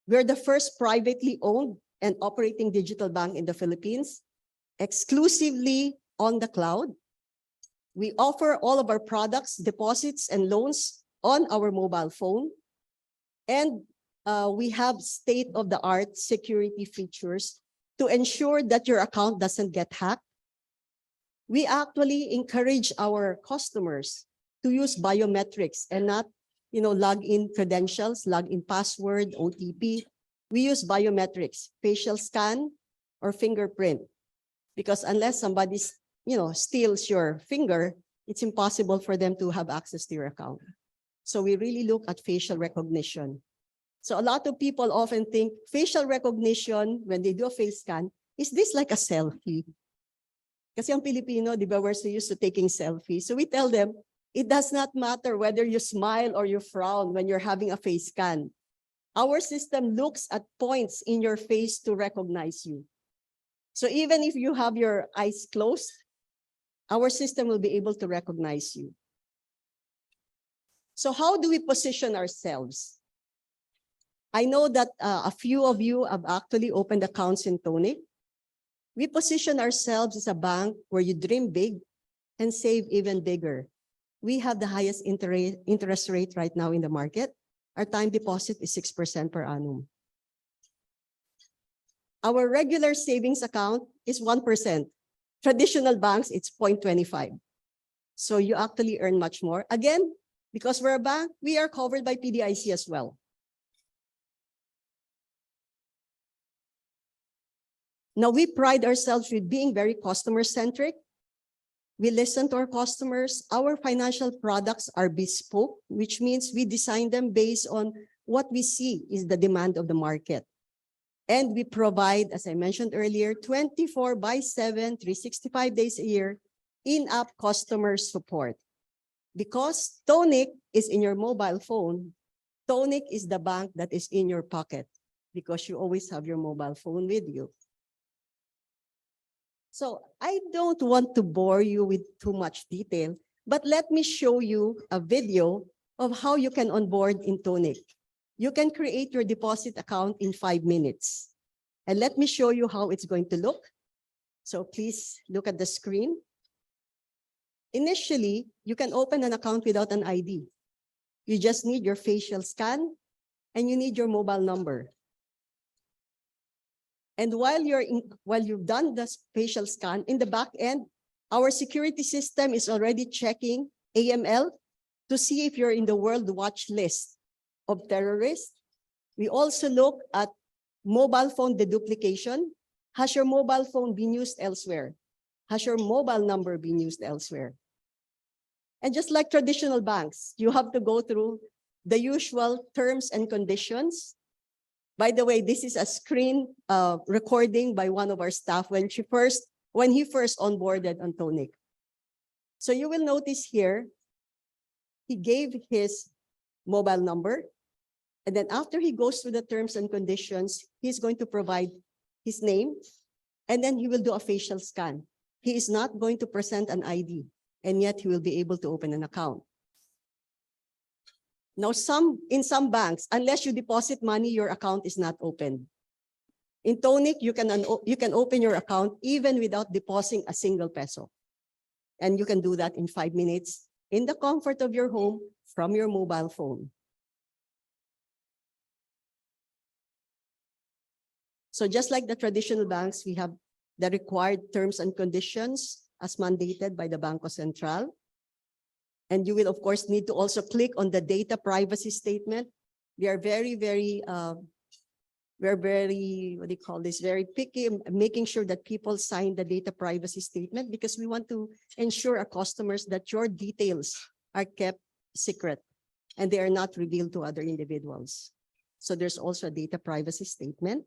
H: We're the first privately owned and operating digital bank in the Philippines, exclusively on the cloud. We offer all of our products, deposits, and loans on our mobile phone. And we have state-of-the-art security features to ensure that your account doesn't get hacked. We actually encourage our customers to use biometrics and not, log in credentials, log in password, OTP. We use biometrics, facial scan, or fingerprint. Because unless somebody, steals your finger, it's impossible for them to have access to your account. So we really look at facial recognition. So a lot of people often think facial recognition, when they do a face scan, is this like a selfie? Kasi ang Pilipino, di ba, we're so used to taking selfies. So we tell them, it does not matter whether you smile or you frown when you're having a face scan. Our system looks at points in your face to recognize you. So even if you have your eyes closed, our system will be able to recognize you. So how do we position ourselves? I know that a few of you have actually opened accounts in Tonik. We position ourselves as a bank where you dream big and save even bigger. We have the highest interest rate right now in the market. Our time deposit is 6% per annum. Our regular savings account is 1%. Traditional banks, it's 0.25. So you actually earn much more. Again, because we're a bank, we are covered by PDIC as well. Now, we pride ourselves with being very customer-centric. We listen to our customers. Our financial products are bespoke, which means we design them based on what we see is the demand of the market. And we provide, as I mentioned earlier, 24/7, 365 days a year, in-app customer support. Because Tonik is in your mobile phone, Tonik is the bank that is in your pocket because you always have your mobile phone with you. So I don't want to bore you with too much detail, but let me show you a video of how you can onboard in Tonik. You can create your deposit account in 5 minutes. And let me show you how it's going to look. So please look at the screen. Initially, you can open an account without an ID. You just need your facial scan and you need your mobile number. And while you've done the facial scan, in the back end, our security system is already checking AML to see if you're in the world watch list of terrorists. We also look at mobile phone deduplication. Has your mobile phone been used elsewhere? Has your mobile number been used elsewhere? And just like traditional banks, you have to go through the usual terms and conditions. By the way, this is a screen recording by one of our staff when he first onboarded on Tonik. So you will notice here, he gave his mobile number. And then after he goes through the terms and conditions, he's going to provide his name, and then he will do a facial scan. He is not going to present an ID, and yet he will be able to open an account. Now, in some banks, unless you deposit money, your account is not open. In Tonik, you can open your account even without depositing a single peso. And you can do that in 5 minutes in the comfort of your home from your mobile phone. So just like the traditional banks, we have the required terms and conditions as mandated by the Bangko Sentral. And you will, of course, need to also click on the data privacy statement. We are very very picky, making sure that people sign the data privacy statement because we want to ensure our customers that your details are kept secret and they are not revealed to other individuals. So there's also a data privacy statement.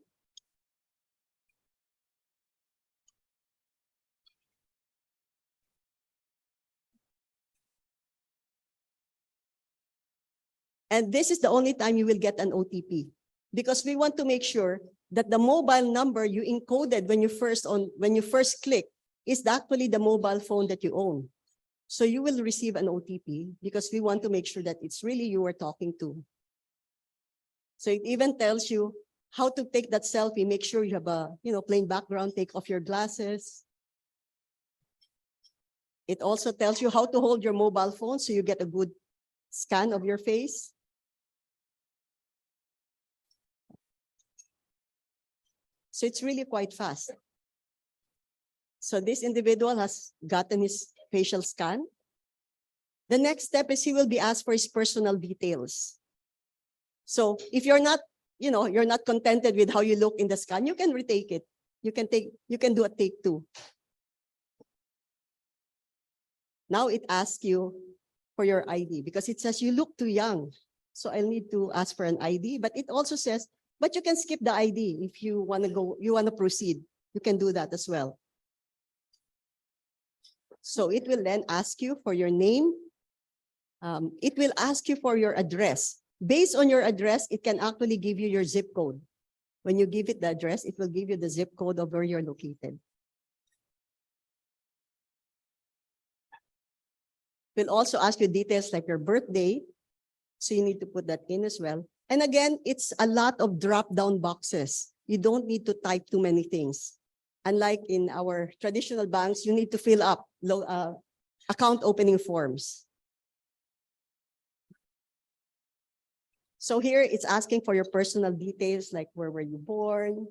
H: And this is the only time you will get an OTP because we want to make sure that the mobile number you encoded when you first click is actually the mobile phone that you own. So you will receive an OTP because we want to make sure that it's really you we're talking to. So it even tells you how to take that selfie. Make sure you have a plain background, take off your glasses. It also tells you how to hold your mobile phone so you get a good scan of your face. So it's really quite fast. So this individual has gotten his facial scan. The next step is he will be asked for his personal details. So if you're not contented with how you look in the scan, you can retake it. You can do a take 2. Now it asks you for your ID because it says you look too young. So I'll need to ask for an ID, but it also says, but you can skip the ID if you want to proceed. You can do that as well. So it will then ask you for your name. It will ask you for your address. Based on your address, it can actually give you your zip code. When you give it the address, it will give you the zip code of where you're located. It will also ask you details like your birthday. So you need to put that in as well. And again, it's a lot of drop-down boxes. You don't need to type too many things. Unlike in our traditional banks, you need to fill up account opening forms. So here it's asking for your personal details, like where were you born,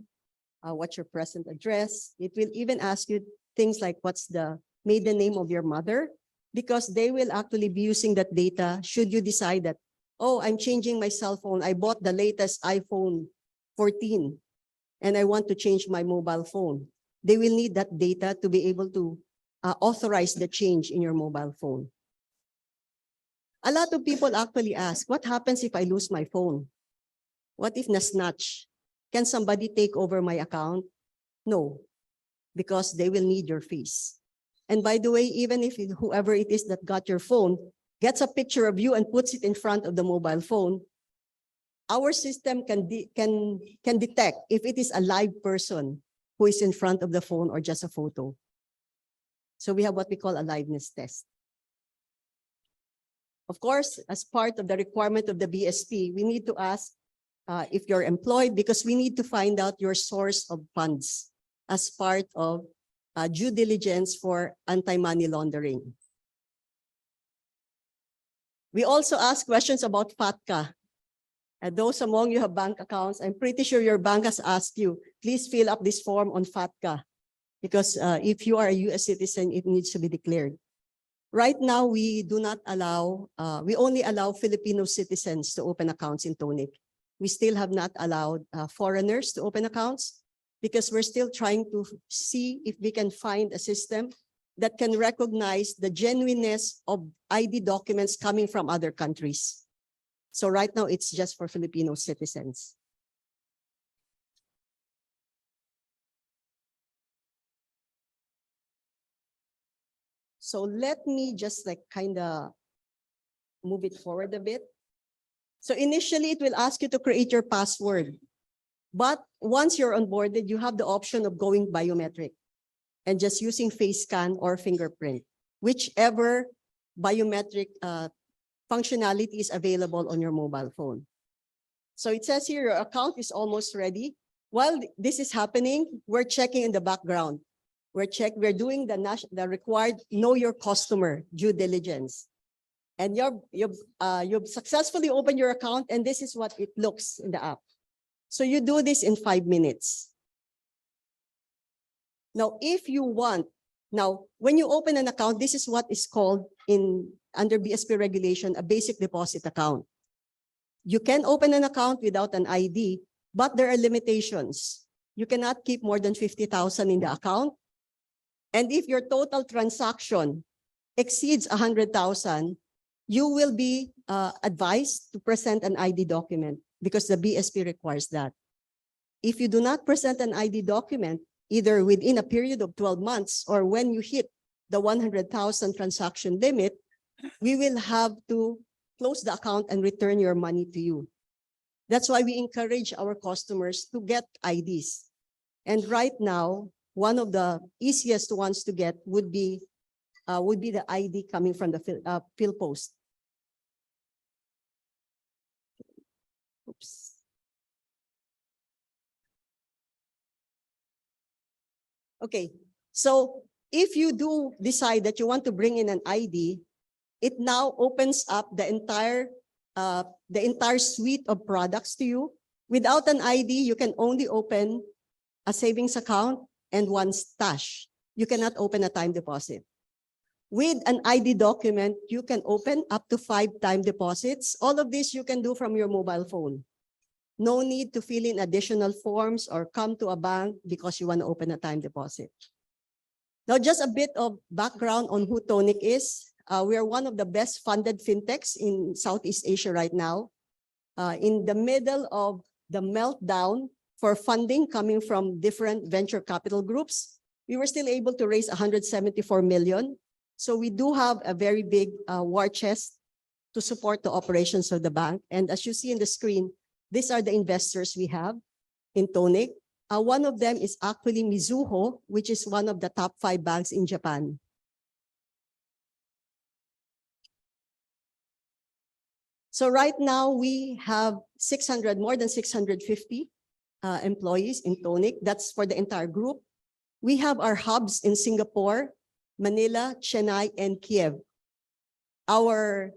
H: what's your present address. It will even ask you things like what's the maiden name of your mother, because they will actually be using that data should you decide that, oh, I'm changing my cell phone. I bought the latest iPhone 14 and I want to change my mobile phone. They will need that data to be able to authorize the change in your mobile phone. A lot of people actually ask, what happens if I lose my phone? What if na-snatch? Can somebody take over my account? No, because they will need your face. And by the way, even if whoever it is that got your phone gets a picture of you and puts it in front of the mobile phone, our system can detect if it is a live person who is in front of the phone or just a photo. So we have what we call a liveness test. Of course, as part of the requirement of the BSP, we need to ask if you're employed, because we need to find out your source of funds as part of due diligence for anti-money laundering. We also ask questions about FATCA. Those among you have bank accounts, I'm pretty sure your bank has asked you, please fill up this form on FATCA, because if you are a US citizen, it needs to be declared. Right now, we do not allow, we only allow Filipino citizens to open accounts in Tonik. We still have not allowed foreigners to open accounts because we're still trying to see if we can find a system that can recognize the genuineness of ID documents coming from other countries. So right now, it's just for Filipino citizens. So let me just like kind of move it forward a bit. So initially, it will ask you to create your password. But once you're onboarded, you have the option of going biometric and just using face scan or fingerprint, whichever biometric functionality is available on your mobile phone. So it says here, your account is almost ready. While this is happening, we're checking in the background. We're doing the required know your customer due diligence. And you've successfully opened your account, and this is what it looks in the app. So you do this in 5 minutes. Now, if you want, when you open an account, this is what is called under BSP regulation, a basic deposit account. You can open an account without an ID, but there are limitations. You cannot keep more than 50,000 in the account. And if your total transaction exceeds 100,000, you will be advised to present an ID document because the BSP requires that. If you do not present an ID document, either within a period of 12 months or when you hit the 100,000 transaction limit, we will have to close the account and return your money to you. That's why we encourage our customers to get IDs. And right now, one of the easiest ones to get would be the ID coming from the PhilPost. Oops. Okay, so if you do decide that you want to bring in an ID, it now opens up the entire suite of products to you. Without an ID, you can only open a savings account and one stash. You cannot open a time deposit. With an ID document, you can open up to 5 time deposits. All of this you can do from your mobile phone. No need to fill in additional forms or come to a bank because you want to open a time deposit. Now, just a bit of background on who Tonik is. We are one of the best funded fintechs in Southeast Asia right now. In the middle of the meltdown for funding coming from different venture capital groups, we were still able to raise 174 million. So we do have a very big war chest to support the operations of the bank. And as you see in the screen, these are the investors we have in Tonik. One of them is actually Mizuho, which is one of the top 5 banks in Japan. So right now we have more than 650 employees in Tonik. That's for the entire group. We have our hubs in Singapore, Manila, Chennai, and Kiev. Our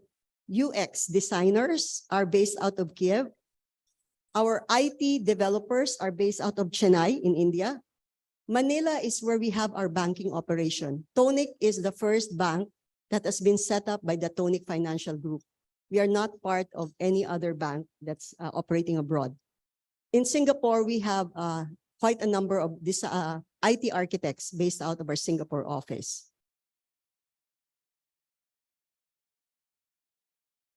H: UX designers are based out of Kiev. Our IT developers are based out of Chennai in India. Manila is where we have our banking operation. Tonik is the first bank that has been set up by the Tonik Financial Group. We are not part of any other bank that's operating abroad. In Singapore, we have quite a number of these IT architects based out of our Singapore office.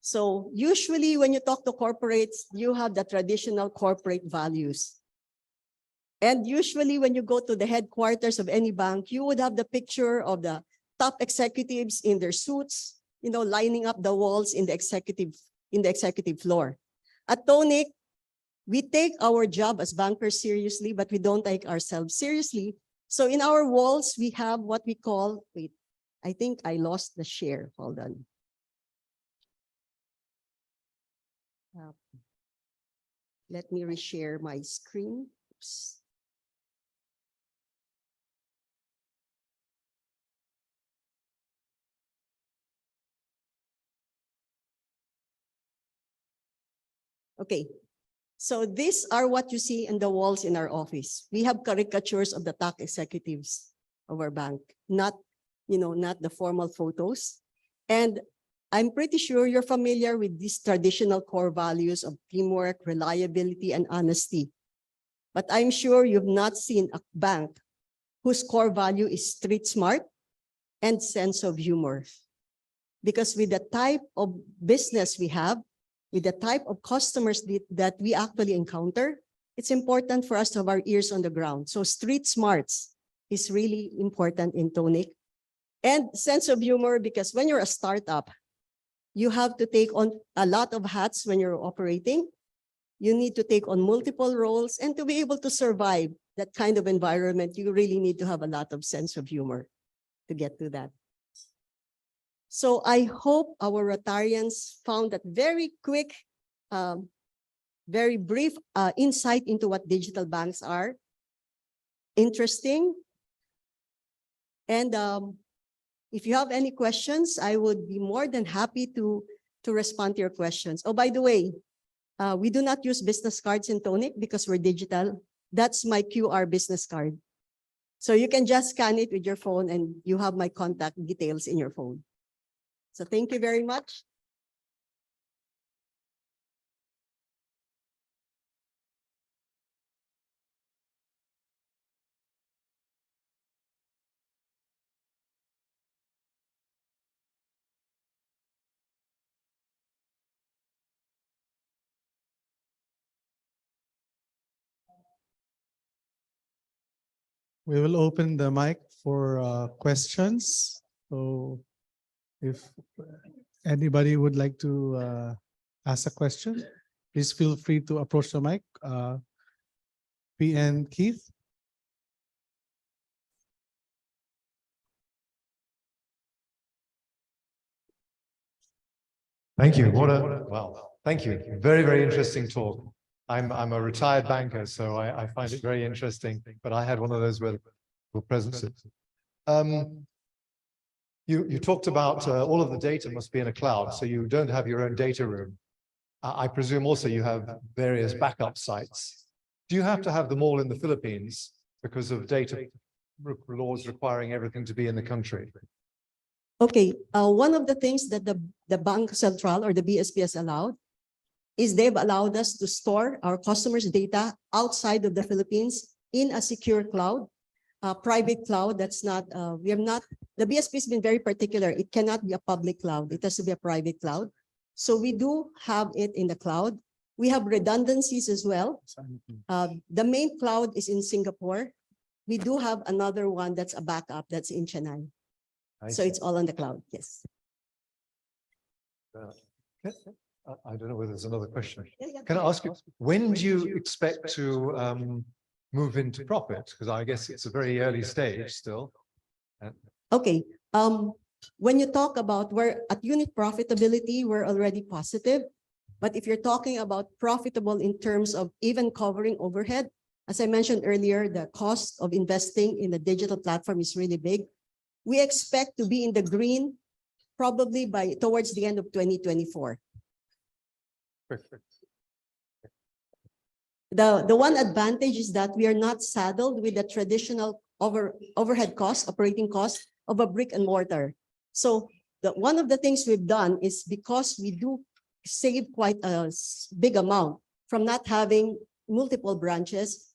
H: So usually when you talk to corporates, you have the traditional corporate values. And usually when you go to the headquarters of any bank, you would have the picture of the top executives in their suits, lining up the walls in the executive floor. At Tonik, we take our job as bankers seriously, but we don't take ourselves seriously. So in our walls, we have what we call, wait, I think I lost the share. Hold on. Let me reshare my screen. Oops. Okay, so these are what you see in the walls in our office. We have caricatures of the top executives of our bank, not the formal photos. And I'm pretty sure you're familiar with these traditional core values of teamwork, reliability, and honesty. But I'm sure you've not seen a bank whose core value is street smart and sense of humor. Because with the type of business we have, with the type of customers that we actually encounter, it's important for us to have our ears on the ground. So street smarts is really important in Tonik. And sense of humor, because when you're a startup, you have to take on a lot of hats when you're operating. You need to take on multiple roles, and to be able to survive that kind of environment, you really need to have a lot of sense of humor to get to that. So I hope our Rotarians found that very quick, very brief insight into what digital banks are interesting. And if you have any questions, I would be more than happy to respond to your questions. Oh, by the way, we do not use business cards in Tonik because we're digital. That's my QR business card. So you can just scan it with your phone and you have my contact details in your phone. So thank you very much.
A: We will open the mic for questions. So if anybody would like to ask a question, please feel free to approach the mic. P and Keith.
I: Thank you. Well, thank you. Very, very interesting talk. I'm a retired banker, so I find it very interesting, but I had one of those where the presence. You talked about all of the data must be in a cloud, so you don't have your own data room. I presume also you have various backup sites. Do you have to have them all in the Philippines because of data laws requiring everything to be in the country?
H: Okay, one of the things that the Bank Central or the BSP has allowed is they've allowed us to store our customers' data outside of the Philippines in a secure cloud, private cloud. That's not, the BSP has been very particular. It cannot be a public cloud. It has to be a private cloud. So we do have it in the cloud. We have redundancies as well. The main cloud is in Singapore. We do have another one that's a backup that's in Chennai. So it's all on the cloud, yes.
I: I don't know whether there's another question.
H: Yeah.
I: Can I ask you, when do you expect to move into profit? Because I guess it's a very early stage still.
H: Okay. When you talk about we're at unit profitability, we're already positive. But if you're talking about profitable in terms of even covering overhead, as I mentioned earlier, the cost of investing in the digital platform is really big. We expect to be in the green probably towards the end of 2024.
I: Perfect.
H: The one advantage is that we are not saddled with the traditional overhead cost, operating cost of a brick and mortar. So one of the things we've done is, because we do save quite a big amount from not having multiple branches,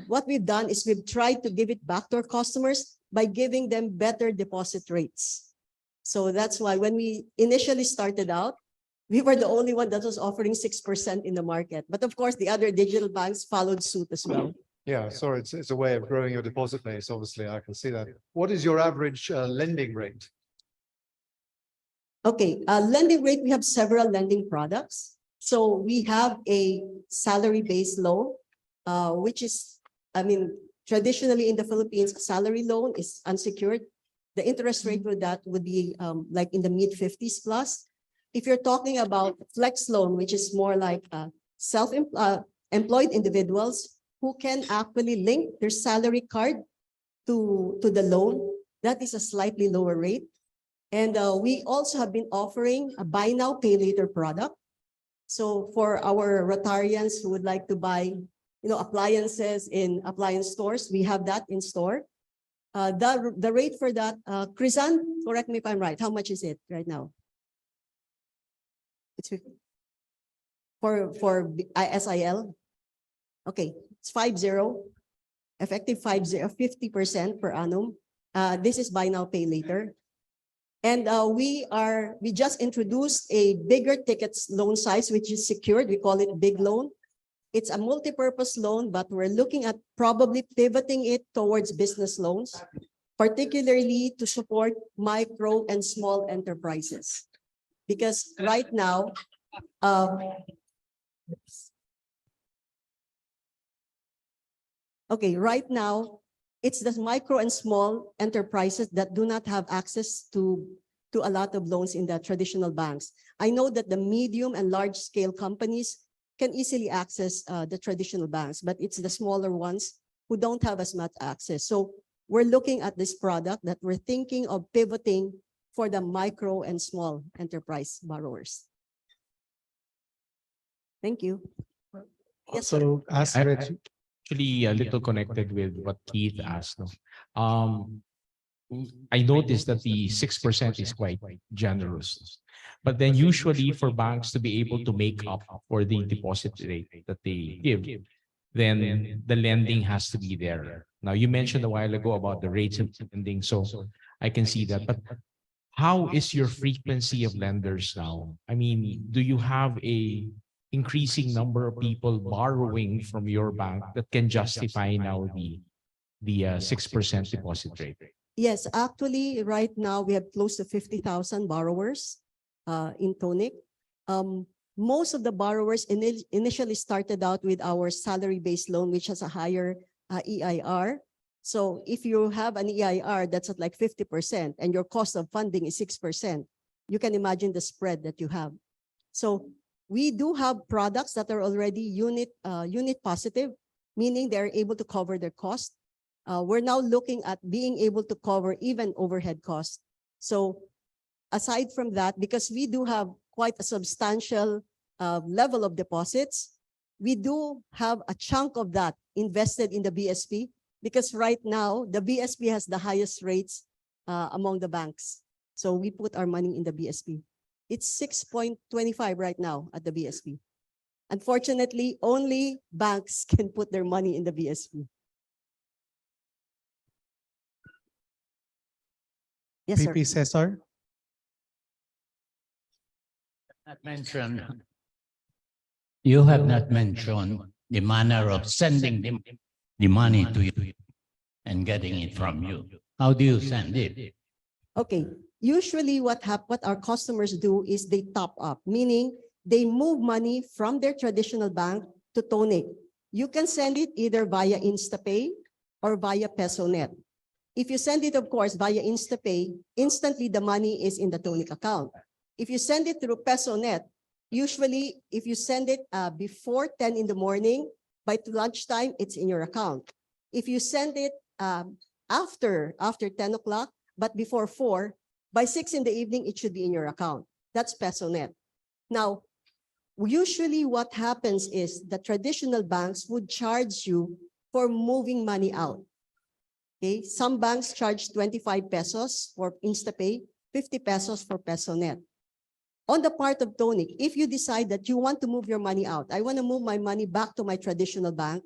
H: what we've done is we've tried to give it back to our customers by giving them better deposit rates. So that's why when we initially started out, We were the only one that was offering 6% in the market. But of course, the other digital banks followed suit as well.
I: Yeah, sorry, it's a way of growing your deposit base, obviously, I can see that. What is your average lending rate?
H: Okay, lending rate, we have several lending products. So we have a salary-based loan, which is, traditionally in the Philippines, a salary loan is unsecured. The interest rate with that would be like in the mid-50s plus. If you're talking about flex loan, which is more like self-employed individuals who can actually link their salary card to the loan, that is a slightly lower rate. And we also have been offering a buy now, pay later product. So for our Rotarians who would like to buy, appliances in appliance stores, we have that in store. The rate for that, Crisan, correct me if I'm right. How much is it right now? It's 50. For SIL. Okay, it's 50, effective 50% per annum. This is buy now, pay later. And we just introduced a bigger tickets loan size, which is secured. We call it big loan. It's a multi-purpose loan, but we're looking at probably pivoting it towards business loans, particularly to support micro and small enterprises. Because right now, right now, it's the micro and small enterprises that do not have access to a lot of loans in the traditional banks. I know that the medium and large scale companies can easily access the traditional banks, but it's the smaller ones who don't have as much access. So we're looking at this product that we're thinking of pivoting for the micro and small enterprise borrowers. Thank you. Yes, sir.
A: So as Reggie,
J: Actually a little connected with what Keith asked. No? I noticed that the 6% is quite generous, but then usually for banks to be able to make up for the deposit rate that they give, then the lending has to be there. Now you mentioned a while ago about the rates of lending, so I can see that, but how is your frequency of lenders now? I mean, do you have a increasing number of people borrowing from your bank that can justify now the 6% deposit rate?
H: Yes, actually, right now we have close to 50,000 borrowers in Tonik. Most of the borrowers initially started out with our salary-based loan, which has a higher EIR. So if you have an EIR that's at like 50% and your cost of funding is 6%, you can imagine the spread that you have. So we do have products that are already unit positive, meaning they're able to cover their cost. We're now looking at being able to cover even overhead costs. So aside from that, because we do have quite a substantial level of deposits, we do have a chunk of that invested in the BSP, because right now the BSP has the highest rates among the banks. So we put our money in the BSP. It's 6.25 right now at the BSP. Unfortunately, only banks can put their money in the BSP. Yes, sir.
A: VP Cesar.
K: You have not mentioned the manner of sending the money to you and getting it from you. How do you send it?
H: Okay. Usually what our customers do is they top up, meaning they move money from their traditional bank to Tonik. You can send it either via InstaPay or via PesoNet. If you send it, of course, via InstaPay, instantly the money is in the Tonik account. If you send it through PesoNet, usually if you send it before 10 in the morning, by lunchtime, it's in your account. If you send it after 10 o'clock, but before 4, by 6 in the evening, it should be in your account. That's PesoNet. Now, usually what happens is the traditional banks would charge you for moving money out. Okay, some banks charge 25 pesos for InstaPay, 50 pesos for PesoNet. On the part of Tonik, if you decide that you want to move your money out, I want to move my money back to my traditional bank,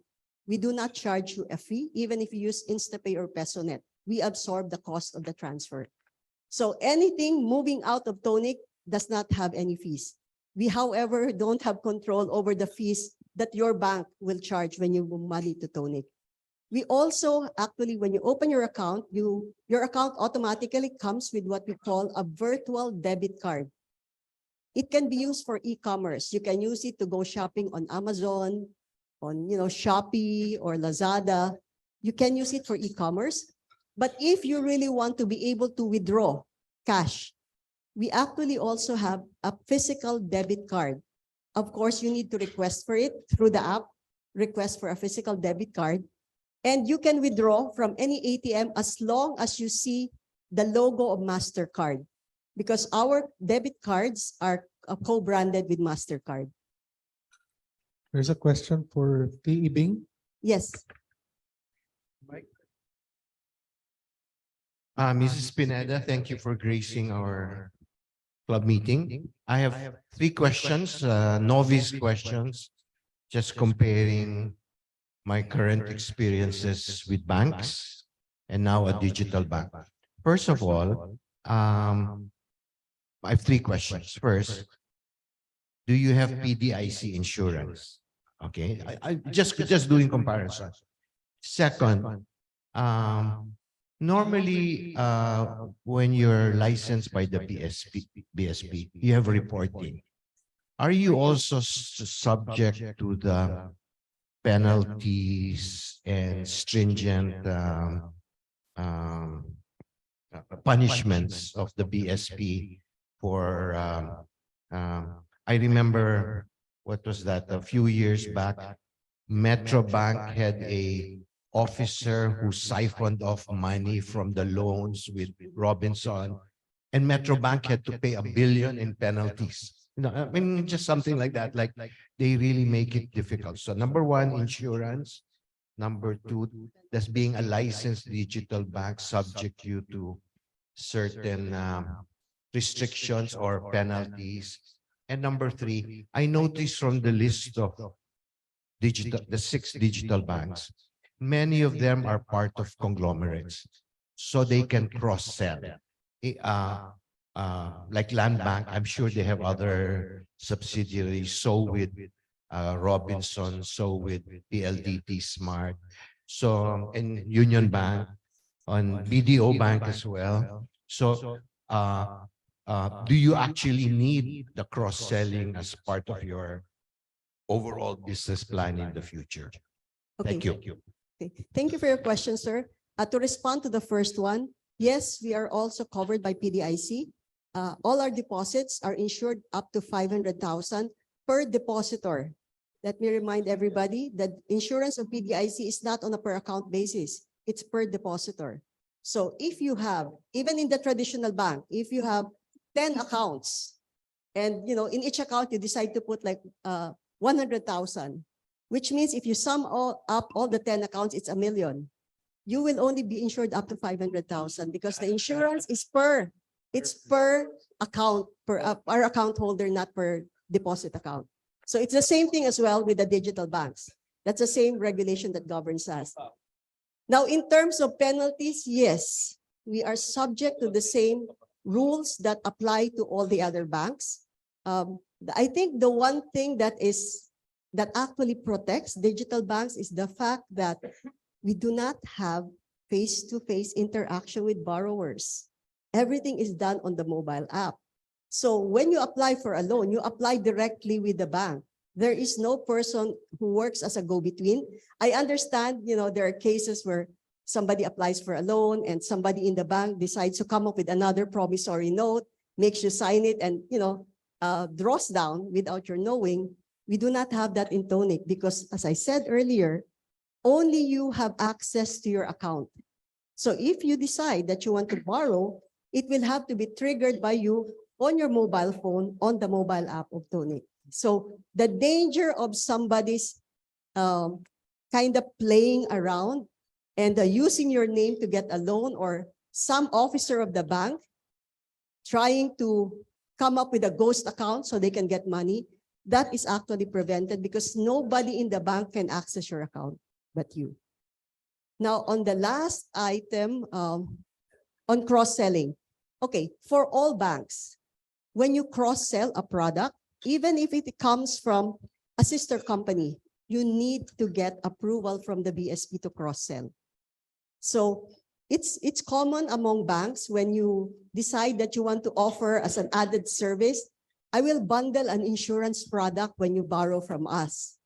H: we do not charge you a fee, even if you use InstaPay or PesoNet. We absorb the cost of the transfer. So anything moving out of Tonik does not have any fees. We, however, don't have control over the fees that your bank will charge when you move money to Tonik. We also, actually, when you open your account, your account automatically comes with what we call a virtual debit card. It can be used for e-commerce. You can use it to go shopping on Amazon, on Shopee or Lazada. You can use it for e-commerce. But if you really want to be able to withdraw cash, we actually also have a physical debit card. Of course, you need to request for it through the app, request for a physical debit card. And you can withdraw from any ATM as long as you see the logo of MasterCard, because our debit cards are co-branded with MasterCard.
A: There's a question for TE Bing.
H: Yes.
L: Mrs. Pineda, thank you for gracing our club meeting. I have 3 questions, novice questions, just comparing my current experiences with banks and now a digital bank. First of all, I have 3 questions. First, do you have PDIC insurance? Okay, I just doing comparison. Second, normally when you're licensed by the BSP, you have reporting. Are you also subject to the penalties and stringent punishments of the BSP for I remember, what was that, a few years back, Metro Bank had a officer who siphoned off money from the loans with Robinson, and Metro Bank had to pay $1 billion in penalties. I mean, just something like that. Like they really make it difficult. So number 1, insurance. Number 2, does being a licensed digital bank subject you to certain restrictions or penalties? And number 3, I noticed from the list of the 6 digital banks, many of them are part of conglomerates, so they can cross-sell. Like Land Bank, I'm sure they have other subsidiaries, so with Robinson, so with PLDT Smart, so and Union Bank, on BDO Bank as well. So do you actually need the cross-selling as part of your overall business plan in the future?
H: Okay.
L: Thank you.
H: Okay. Thank you for your question, sir. To respond to the first one, yes, we are also covered by PDIC. All our deposits are insured up to 500,000 per depositor. Let me remind everybody that insurance of PDIC is not on a per account basis. It's per depositor. So if you have, even in the traditional bank, if you have 10 accounts and in each account you decide to put like 100,000, which means if you sum up all the 10 accounts, it's $1 million. You will only be insured up to 500,000 because the insurance is per account, per account holder, not per deposit account. So it's the same thing as well with the digital banks. That's the same regulation that governs us. Now, in terms of penalties, yes, we are subject to the same rules that apply to all the other banks. I think the one thing that actually protects digital banks is the fact that we do not have face-to-face interaction with borrowers. Everything is done on the mobile app. So when you apply for a loan, you apply directly with the bank. There is no person who works as a go-between. I understand, there are cases where somebody applies for a loan and somebody in the bank decides to come up with another promissory note, makes you sign it and, draws down without your knowing. We do not have that in Tonik because, as I said earlier, only you have access to your account. So if you decide that you want to borrow, it will have to be triggered by you on your mobile phone, on the mobile app of Tonik. So the danger of somebody's kind of playing around and using your name to get a loan, or some officer of the bank trying to come up with a ghost account so they can get money, that is actually prevented because nobody in the bank can access your account but you. Now, on the last item, on cross-selling. Okay, for all banks, when you cross-sell a product, even if it comes from a sister company, you need to get approval from the BSP to cross-sell. So it's common among banks when you decide that you want to offer as an added service, I will bundle an insurance product when you borrow from us.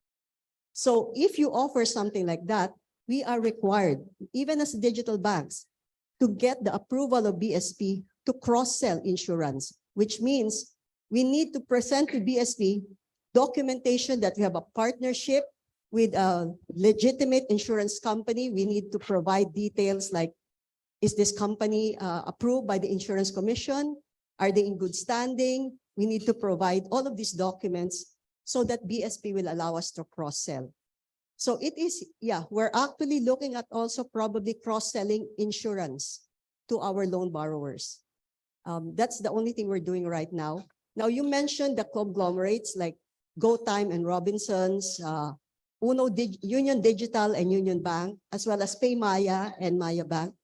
H: So if you offer something like that, we are required, even as digital banks, to get the approval of BSP to cross-sell insurance, which means we need to present to BSP documentation that we have a partnership with a legitimate insurance company. We need to provide details like, is this company approved by the Insurance Commission? Are they in good standing? We need to provide all of these documents so that BSP will allow us to cross-sell. So it is, yeah, we're actually looking at also probably cross-selling insurance to our loan borrowers. That's the only thing we're doing right now. Now, you mentioned the conglomerates like GoTime and Robinsons, Union Digital and Union Bank, as well as PayMaya and Maya Bank.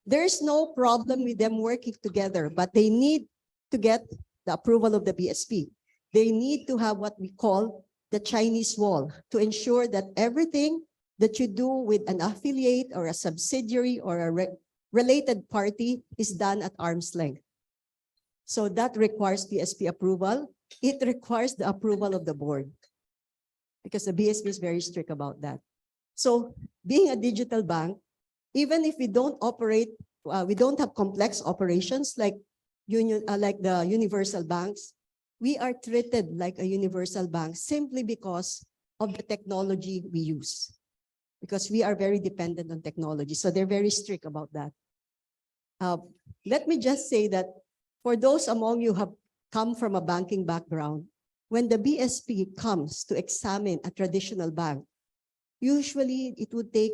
H: There's no problem with them working together, but they need to get the approval of the BSP. They need to have what we call the Chinese wall to ensure that everything that you do with an affiliate or a subsidiary or a related party is done at arm's length. So that requires BSP approval. It requires the approval of the board because the BSP is very strict about that. So being a digital bank, even if we don't operate, we don't have complex operations like the universal banks, we are treated like a universal bank simply because of the technology we use, because we are very dependent on technology. So they're very strict about that. Let me just say that for those among you who have come from a banking background, when the BSP comes to examine a traditional bank, usually it would take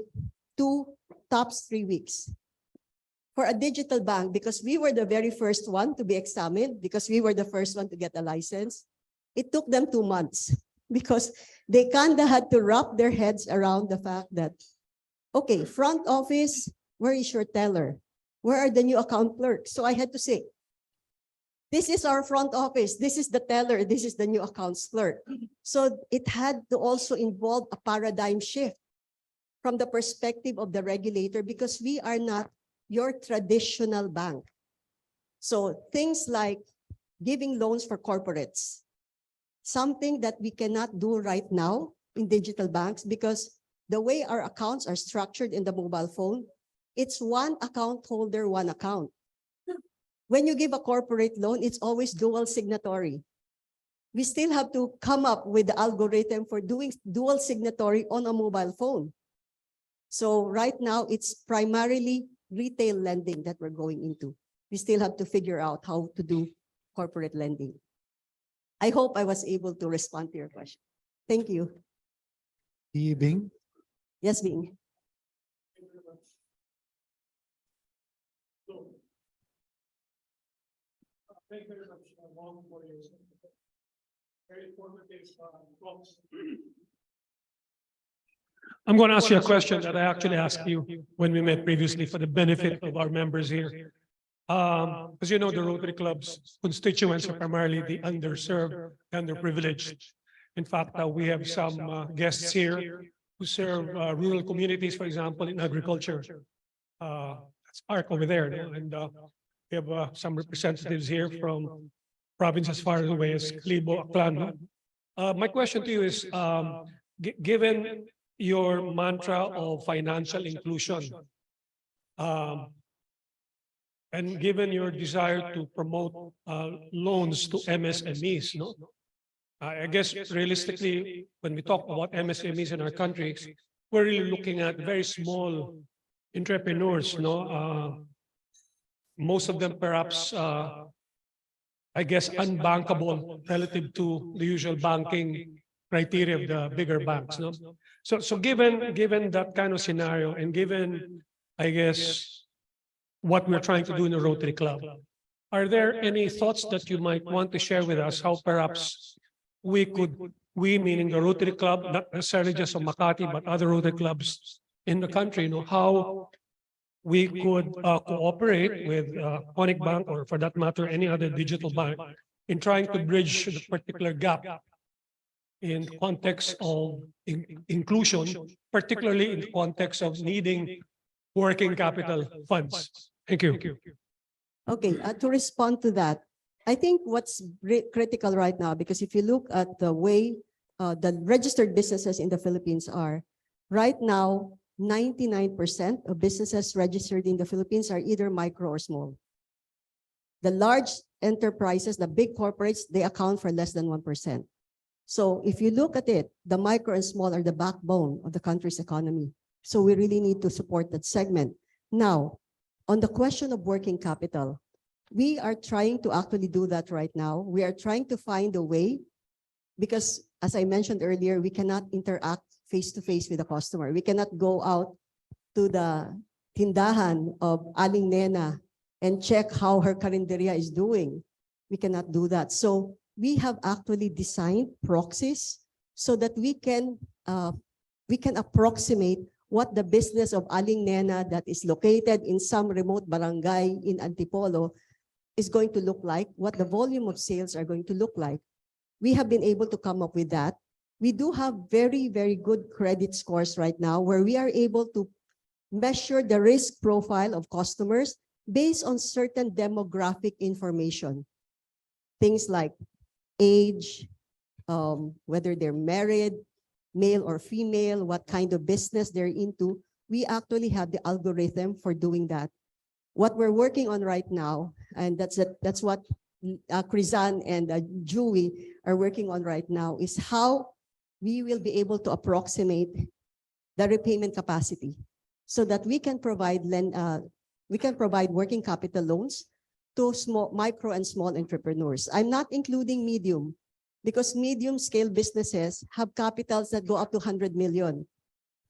H: 2 tops 3 weeks. For a digital bank, because we were the very first one to be examined, because we were the first one to get a license, it took them 2 months because they kind of had to wrap their heads around the fact that, okay, front office, where is your teller? Where are the new account clerks? So I had to say, this is our front office, this is the teller, this is the new accounts clerk. So it had to also involve a paradigm shift from the perspective of the regulator because we are not your traditional bank. So things like giving loans for corporates, something that we cannot do right now in digital banks because the way our accounts are structured in the mobile phone, it's one account holder, one account. When you give a corporate loan, it's always dual signatory. We still have to come up with the algorithm for doing dual signatory on a mobile phone. So right now, it's primarily retail lending that we're going into. We still have to figure out how to do corporate lending. I hope I was able to respond to your question. Thank you.
A: Bing?
H: Yes, Bing.
C: Thank you very much, Wong, for your very informative talks. I'm going to ask you a question that I actually asked you when we met previously for the benefit of our members here. As you know, the Rotary Club's constituents are primarily the underserved, underprivileged. In fact, we have some guests here who serve rural communities, for example, in agriculture. That's Arc over there. No? And we have some representatives here from provinces as far away as Kalibo, Aklan. My question to you is, given your mantra of financial inclusion, and given your desire to promote loans to MSMEs, no? I guess realistically, when we talk about MSMEs in our countries, we're really looking at very small entrepreneurs, no? Most of them perhaps, I guess, unbankable relative to the usual banking criteria of the bigger banks. No? So given that kind of scenario and given, I guess, what we're trying to do in the Rotary Club, are there any thoughts that you might want to share with us how perhaps we meaning the Rotary Club, not necessarily just of Makati, but other Rotary clubs in the country, you know, how we could cooperate with Tonik Bank or for that matter, any other digital bank in trying to bridge the particular gap in context of inclusion, particularly in the context of needing working capital funds. Thank you.
H: Okay, to respond to that, I think what's critical right now, because if you look at the way the registered businesses in the Philippines are, right now, 99% of businesses registered in the Philippines are either micro or small. The large enterprises, the big corporates, they account for less than 1%. So if you look at it, the micro and small are the backbone of the country's economy. So we really need to support that segment. Now, on the question of working capital, we are trying to actually do that right now. We are trying to find a way because, as I mentioned earlier, we cannot interact face-to-face with the customer. We cannot go out to the tindahan of Aling Nena and check how her karinderya is doing. We cannot do that. So we have actually designed proxies so that we can approximate what the business of Aling Nena that is located in some remote barangay in Antipolo is going to look like, what the volume of sales are going to look like. We have been able to come up with that. We do have very, very good credit scores right now where we are able to measure the risk profile of customers based on certain demographic information. Things like age, whether they're married, male or female, what kind of business they're into. We actually have the algorithm for doing that. What we're working on right now, and that's what Krizan and Julie are working on right now, is how we will be able to approximate the repayment capacity so that we can provide working capital loans to micro and small entrepreneurs. I'm not including medium because medium scale businesses have capitals that go up to 100 million.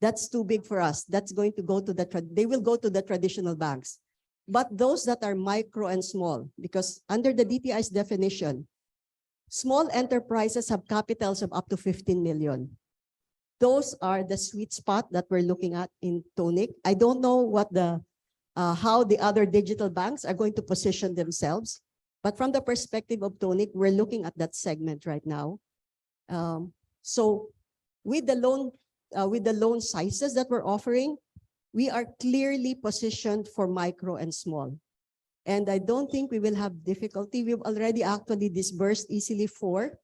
H: That's too big for us. That's going to go to they will go to the traditional banks. But those that are micro and small, because under the DTI's definition, small enterprises have capitals of up to 15 million. Those are the sweet spot that we're looking at in Tonik. I don't know what how the other digital banks are going to position themselves, but from the perspective of Tonik, we're looking at that segment right now. So with the loan sizes that we're offering, we are clearly positioned for micro and small. And I don't think we will have difficulty. We've already actually disbursed easily for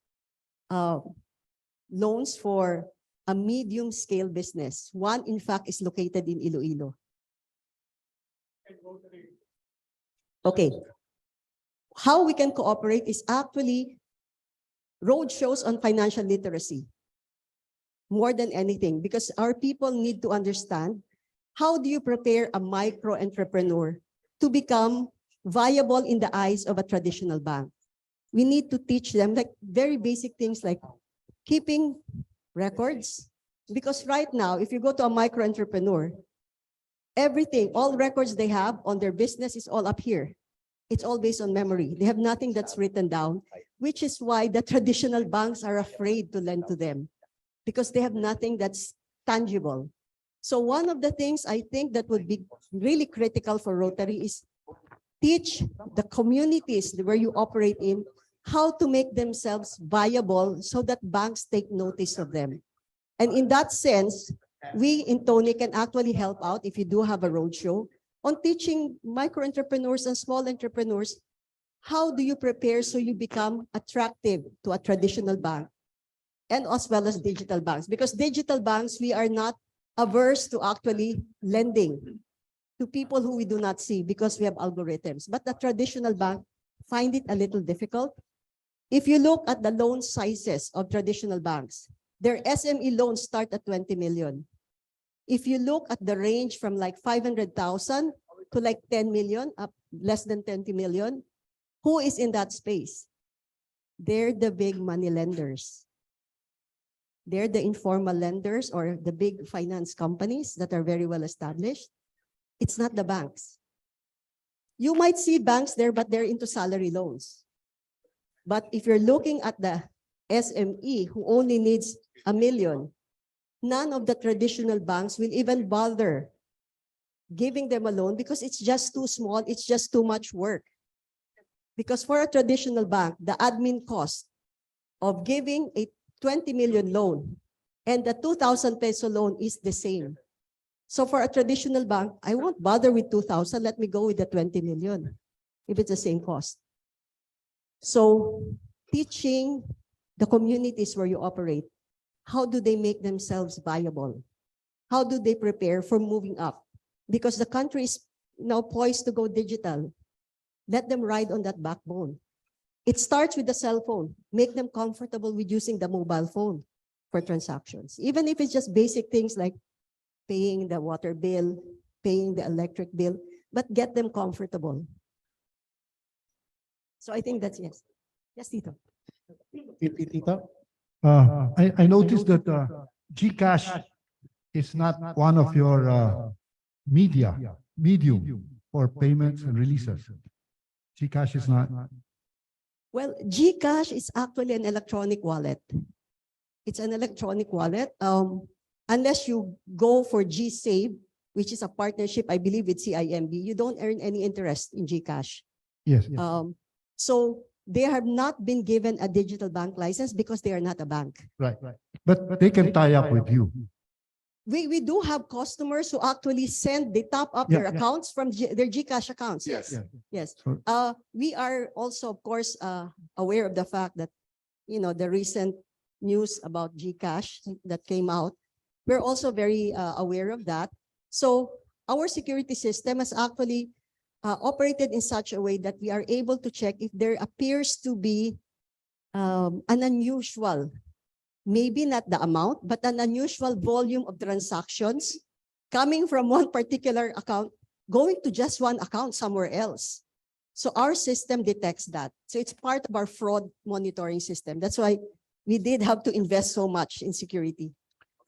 H: loans for a medium scale business. One, in fact, is located in Iloilo. Okay. How we can cooperate is actually roadshows on financial literacy more than anything, because our people need to understand how do you prepare a micro entrepreneur to become viable in the eyes of a traditional bank. We need to teach them like very basic things like keeping records, because right now, if you go to a micro entrepreneur, everything, all records they have on their business is all up here. It's all based on memory. They have nothing that's written down, which is why the traditional banks are afraid to lend to them because they have nothing that's tangible. So one of the things I think that would be really critical for Rotary is teach the communities where you operate in how to make themselves viable so that banks take notice of them. And in that sense, we in Tonik can actually help out if you do have a roadshow on teaching micro entrepreneurs and small entrepreneurs, how do you prepare so you become attractive to a traditional bank and as well as digital banks? Because digital banks, we are not averse to actually lending to people who we do not see because we have algorithms. But the traditional bank find it a little difficult. If you look at the loan sizes of traditional banks, their SME loans start at 20 million. If you look at the range from like 500,000 to like 10 million, up less than 20 million, who is in that space? They're the big money lenders. They're the informal lenders or the big finance companies that are very well established. It's not the banks. You might see banks there, but they're into salary loans. But if you're looking at the SME who only needs 1 million, none of the traditional banks will even bother giving them a loan because it's just too small, it's just too much work. Because for a traditional bank, the admin cost of giving a 20 million loan and the 2,000 peso loan is the same. So for a traditional bank, I won't bother with 2,000. Let me go with the 20 million if it's the same cost. So teaching the communities where you operate, how do they make themselves viable? How do they prepare for moving up? Because the country is now poised to go digital. Let them ride on that backbone. It starts with the cell phone. Make them comfortable with using the mobile phone for transactions. Even if it's just basic things like paying the water bill, paying the electric bill, but get them comfortable. So I think that's yes. Yes, Tito.
A: Tito?
M: I noticed that GCash is not one of your medium for payments and releases. GCash is not.
H: Well, GCash is actually an electronic wallet. It's an electronic wallet. Unless you go for GSave, which is a partnership, I believe, with CIMB, you don't earn any interest in GCash.
M: Yes.
H: So they have not been given a digital bank license because they are not a bank.
M: Right. But they can tie up with you.
H: We do have customers who actually they top up their accounts from their GCash accounts. Yes. Yes. We are also, of course, aware of the fact that, the recent news about GCash that came out. We're also very aware of that. So our security system has actually operated in such a way that we are able to check if there appears to be an unusual, maybe not the amount, but an unusual volume of transactions coming from one particular account, going to just one account somewhere else. So our system detects that. So it's part of our fraud monitoring system. That's why we did have to invest so much in security.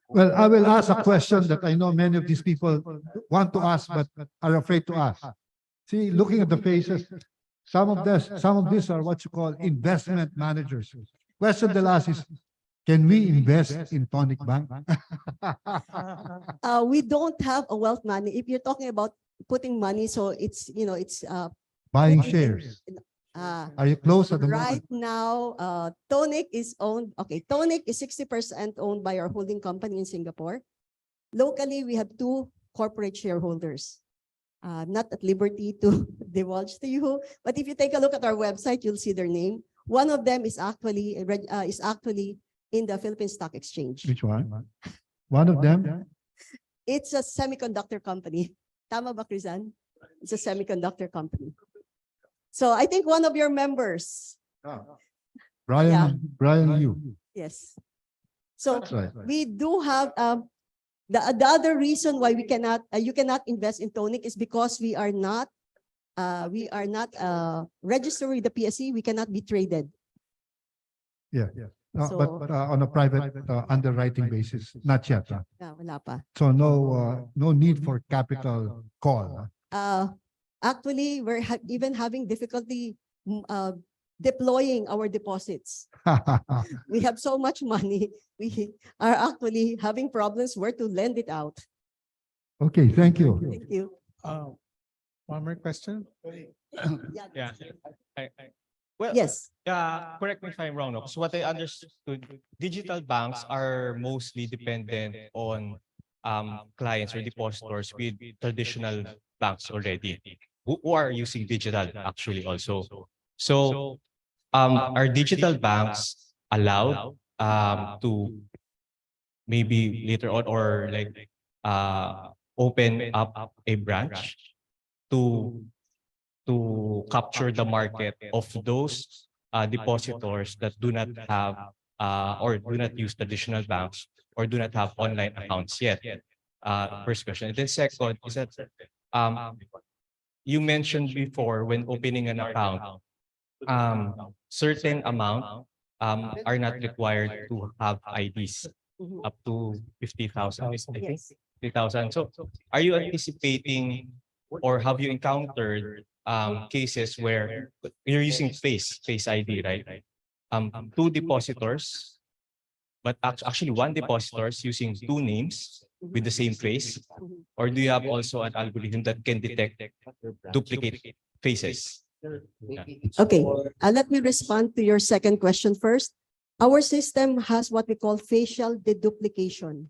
M: Well, I will ask a question that I know many of these people want to ask but are afraid to ask. See, looking at the faces, some of these are what you call investment managers. Question they'll ask is, can we invest in Tonik Bank?
H: We don't have a wealth money. If you're talking about putting money, so it's
M: Buying shares. Are you close at the moment?
H: Right now, Tonik is owned. Okay, Tonik is 60% owned by our holding company in Singapore. Locally, we have 2 corporate shareholders. Not at liberty to divulge to you, but if you take a look at our website, you'll see their name. One of them is actually in the Philippine Stock Exchange.
M: Which one? One of them?
H: It's a semiconductor company. Tama ba, Krizan? It's a semiconductor company. So I think one of your members.
M: Brian Liu.
H: Yes. So
M: Right.
H: we do have the other reason why we cannot you cannot invest in Tonik is because we are not registered with the PSE. We cannot be traded.
M: Yeah.
H: So-
M: But on a private underwriting basis, not yet.
H: Yeah, wala pa.
M: So no need for capital call.
H: Actually, we're even having difficulty deploying our deposits. We have so much money. We are actually having problems where to lend it out.
M: Okay, thank you.
H: Thank you.
A: One more question?
H: Yeah.
N: Well,
H: Yes.
N: correct me if I'm wrong, no? So what I understood, digital banks are mostly dependent on clients or depositors with traditional banks already who are using digital actually also. So are digital banks allowed to maybe later on or like open up a branch to capture the market of those depositors that do not have or do not use traditional banks or do not have online accounts yet? First question. And then second is that you mentioned before when opening an account, certain amount are not required to have IDs up to 50,000. I think
H: Yes.
N: 50,000. So are you anticipating or have you encountered cases where you're using face ID, right? 2 depositors, but actually 1 depositors using 2 names with the same face? Or do you have also an algorithm that can detect duplicate faces?
H: Okay, let me respond to your second question first. Our system has what we call facial deduplication.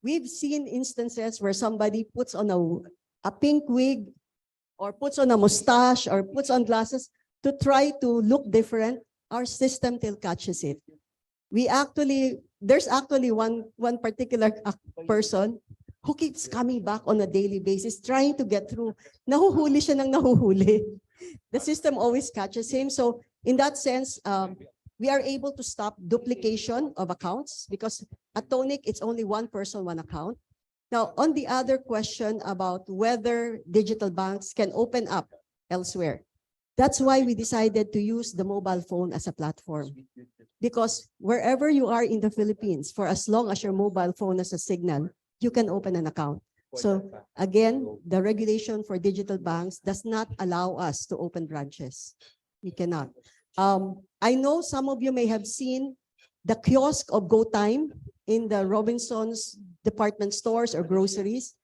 H: We've seen instances where somebody puts on a pink wig or puts on a mustache or puts on glasses to try to look different. Our system still catches it. There's actually one particular person who keeps coming back on a daily basis, trying to get through. Nahuhuli siya ng nahuhuli. The system always catches him. So in that sense, we are able to stop duplication of accounts because at Tonik, it's only one person, one account. Now, on the other question about whether digital banks can open up elsewhere, that's why we decided to use the mobile phone as a platform. Because wherever you are in the Philippines, for as long as your mobile phone has a signal, you can open an account. So again, the regulation for digital banks does not allow us to open branches. We cannot. I know some of you may have seen the kiosk of GoTime in the Robinson's department stores or groceries.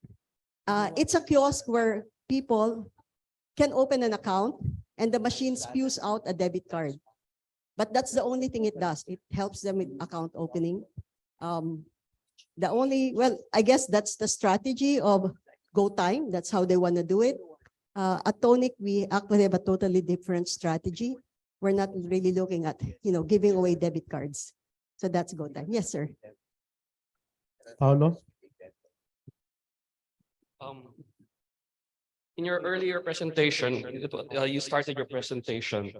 H: It's a kiosk where people can open an account and the machine spews out a debit card. But that's the only thing it does. It helps them with account opening. I guess that's the strategy of GoTime. That's how they want to do it. At Tonik, we actually have a totally different strategy. We're not really looking at, giving away debit cards. So that's GoTime. Yes, sir.
A: Paolo?
O: In your earlier presentation, you started your presentation,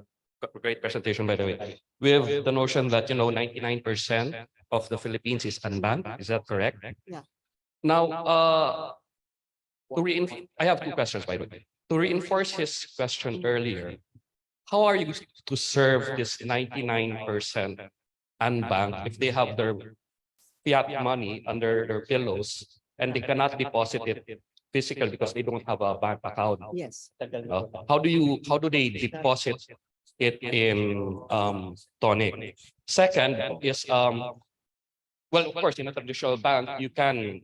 O: great presentation by the way, with the notion that 99% of the Philippines is unbanked. Is that correct?
H: Yeah.
O: Now, I have two questions by the way. To reinforce his question earlier, how are you to serve this 99% unbanked if they have their fiat money under their pillows and they cannot deposit it physically because they don't have a bank account?
H: Yes.
O: How do they deposit it in Tonik? Second is well, of course, in a traditional bank, you can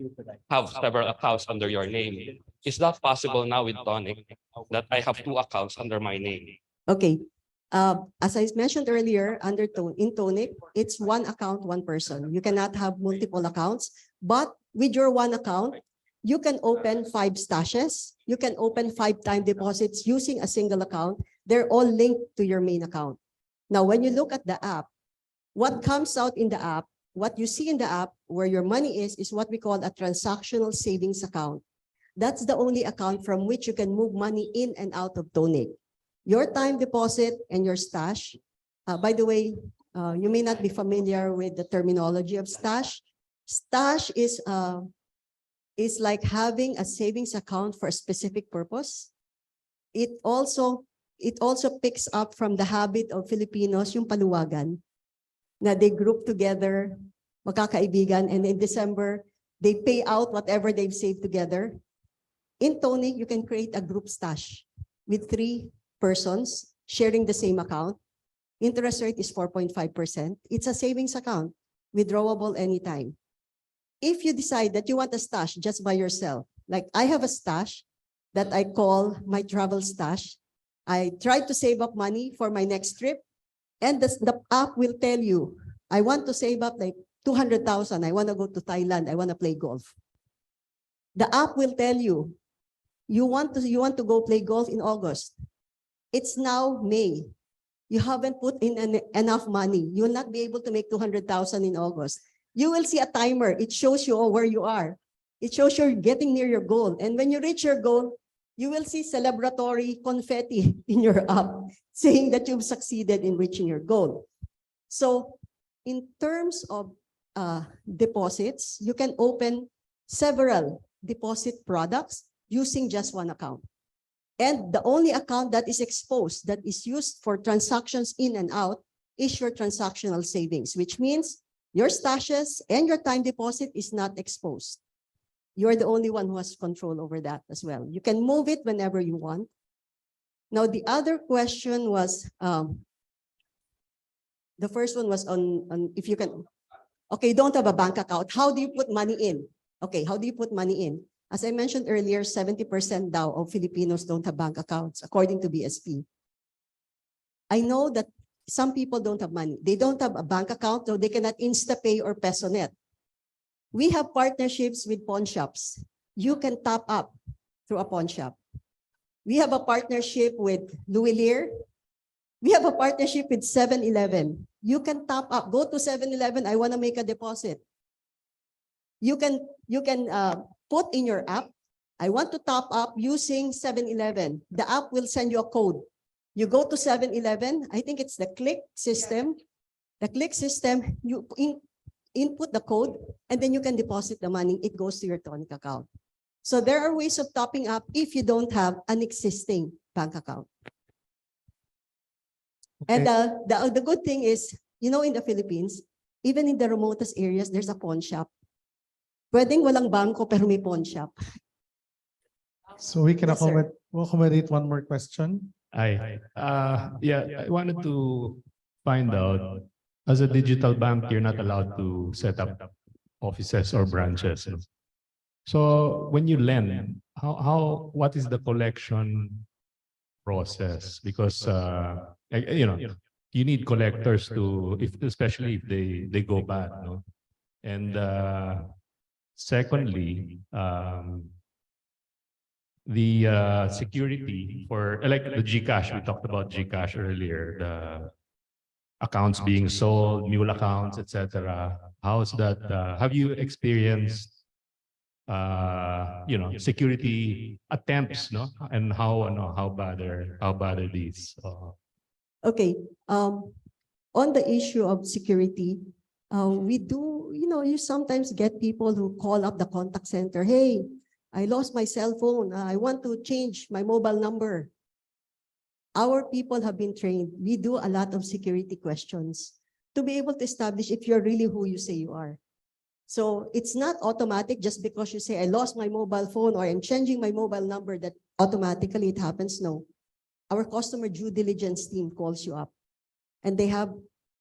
O: have several accounts under your name. Is that possible now with Tonik, that I have two accounts under my name?
H: Okay. As I mentioned earlier, in Tonik, it's one account, one person. You cannot have multiple accounts, but with your one account, you can open 5 stashes. You can open 5 time deposits using a single account. They're all linked to your main account. Now, when you look at the app, what comes out in the app, what you see in the app where your money is what we call a transactional savings account. That's the only account from which you can move money in and out of Tonik. Your time deposit and your stash. By the way, you may not be familiar with the terminology of stash. Stash is like having a savings account for a specific purpose. It also picks up from the habit of Filipinos, yung paluwagan, na they group together, magkakaibigan, and in December, they pay out whatever they've saved together. In Tonik, you can create a group stash with 3 persons sharing the same account. Interest rate is 4.5%. It's a savings account, withdrawable anytime. If you decide that you want a stash just by yourself, like I have a stash that I call my travel stash. I try to save up money for my next trip, and the app will tell you, I want to save up like 200,000. I want to go to Thailand. I want to play golf. The app will tell you, you want to go play golf in August. It's now May. You haven't put in enough money. You will not be able to make 200,000 in August. You will see a timer. It shows you where you are. It shows you're getting near your goal. And when you reach your goal, you will see celebratory confetti in your app saying that you've succeeded in reaching your goal. So in terms of deposits, you can open several deposit products using just one account. And the only account that is exposed, that is used for transactions in and out, is your transactional savings, which means your stashes and your time deposit is not exposed. You're the only one who has control over that as well. You can move it whenever you want. Now, the other question was, the first one was on if you can, okay, don't have a bank account. How do you put money in? Okay, how do you put money in? As I mentioned earlier, 70% now of Filipinos don't have bank accounts, according to BSP. I know that some people don't have money. They don't have a bank account, so they cannot InstaPay or PesoNet. We have partnerships with pawn shops. You can top up through a pawn shop. We have a partnership with Louis Lear. We have a partnership with 7-Eleven. You can top up. Go to 7-Eleven. I want to make a deposit. You can put in your app, I want to top up using 7-Eleven. The app will send you a code. You go to 7-Eleven. I think it's the click system. The click system, you input the code, and then you can deposit the money. It goes to your Tonik account. So there are ways of topping up if you don't have an existing bank account. And the good thing is, you know, in the Philippines, even in the remotest areas, there's a pawn shop. Pwedeng walang bangko pero may pawn shop.
A: So we can
H: Yes, sir.
A: accommodate one more question.
P: I wanted to find out, as a digital bank, you're not allowed to set up offices or branches. So when you lend, what is the collection process? Because you need collectors to, especially if they go bad, no? And secondly, the security for, like the GCash, we talked about GCash earlier, the accounts being sold, mule accounts, etc. How's that? Have you experienced security attempts, no? And how bad are these?
H: Okay. On the issue of security, we do, you sometimes get people who call up the contact center. Hey, I lost my cell phone. I want to change my mobile number. Our people have been trained. We do a lot of security questions to be able to establish if you're really who you say you are. So it's not automatic just because you say, I lost my mobile phone or I'm changing my mobile number, that automatically it happens. No. Our customer due diligence team calls you up and they have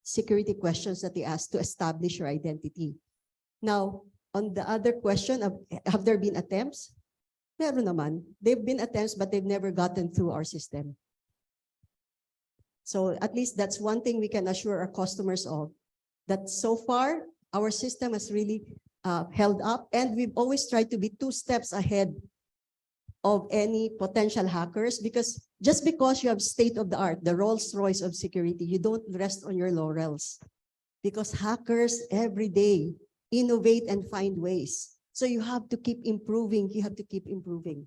H: security questions that they ask to establish your identity. Now, on the other question of, have there been attempts? Meron naman. They've been attempts, but they've never gotten through our system. So at least that's one thing we can assure our customers of, that so far, our system has really held up, and we've always tried to be 2 steps ahead of any potential hackers, because just because you have state-of-the-art, the Rolls-Royce of security, you don't rest on your laurels, because hackers every day innovate and find ways. So you have to keep improving. You have to keep improving.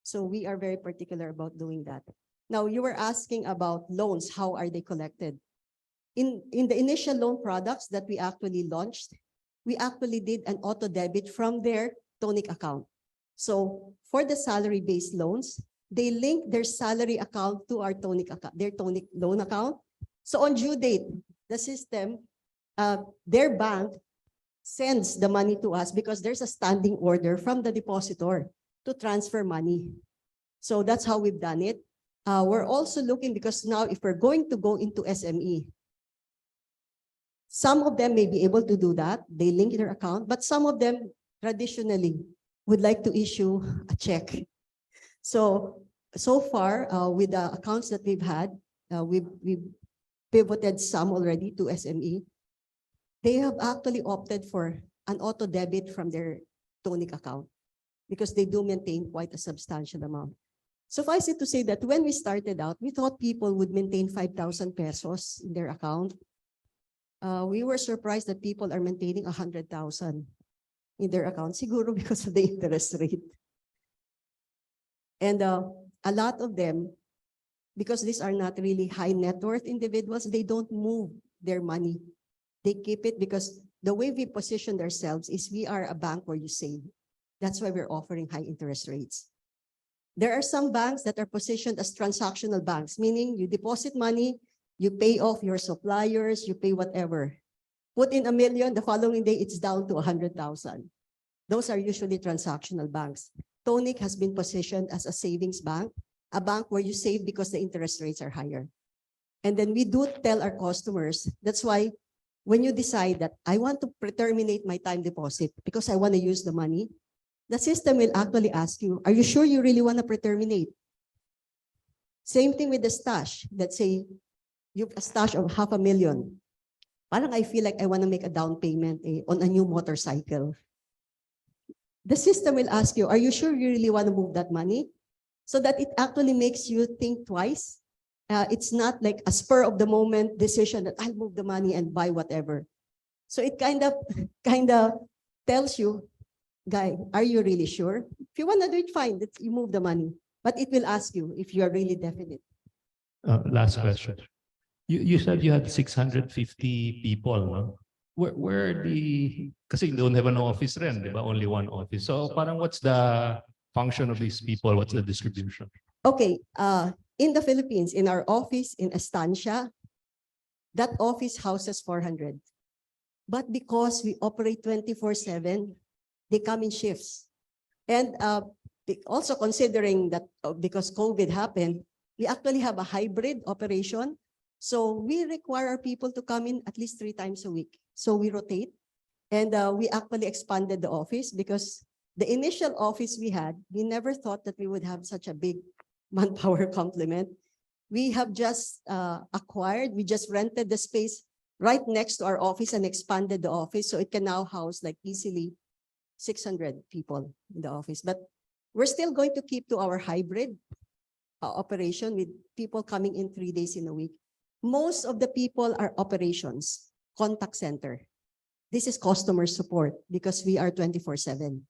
H: So we are very particular about doing that. Now, you were asking about loans. How are they collected? In the initial loan products that we actually launched, we actually did an auto debit from their Tonik account. So for the salary-based loans, they link their salary account to our Tonik account, their Tonik loan account. So on due date, the system, their bank sends the money to us because there's a standing order from the depositor to transfer money. So that's how we've done it. We're also looking, because now if we're going to go into SME, some of them may be able to do that. They link their account, but some of them traditionally would like to issue a check. So far, with the accounts that we've had, we've pivoted some already to SME. They have actually opted for an auto debit from their Tonik account because they do maintain quite a substantial amount. Suffice it to say that when we started out, we thought people would maintain 5,000 pesos in their account. We were surprised that people are maintaining 100,000 in their account, siguro because of the interest rate. And a lot of them, because these are not really high net worth individuals, they don't move their money. They keep it because the way we position ourselves is we are a bank where you save. That's why we're offering high interest rates. There are some banks that are positioned as transactional banks, meaning you deposit money, you pay off your suppliers, you pay whatever. Put in 1 million, the following day, it's down to 100,000. Those are usually transactional banks. Tonik has been positioned as a savings bank, a bank where you save because the interest rates are higher. And then we do tell our customers, that's why when you decide that I want to terminate my time deposit because I want to use the money, the system will actually ask you, are you sure you really want to pre-terminate? Same thing with the stash. Let's say you've a stash of 500,000. Parang I feel like I want to make a down payment on a new motorcycle. The system will ask you, are you sure you really want to move that money? So that it actually makes you think twice. It's not like a spur of the moment decision that I'll move the money and buy whatever. So it kind of tells you, guy, are you really sure? If you want to do it, fine, you move the money. But it will ask you if you are really definite.
P: Last question. You said you had 650 people, no? Where the, kasi you don't have an office rin, di ba? Only one office. So parang what's the function of these people? What's the distribution?
H: Okay, in the Philippines, in our office in Estancia, that office houses 400. But because we operate 24/7, they come in shifts. And also considering that because COVID happened, we actually have a hybrid operation. So we require our people to come in at least 3 times a week. So we rotate. And we actually expanded the office because the initial office we had, we never thought that we would have such a big manpower complement. We have just we just rented the space right next to our office and expanded the office. So it can now house like easily 600 people in the office. But we're still going to keep to our hybrid operation with people coming in 3 days in a week. Most of the people are operations, contact center. This is customer support because we are 24/7.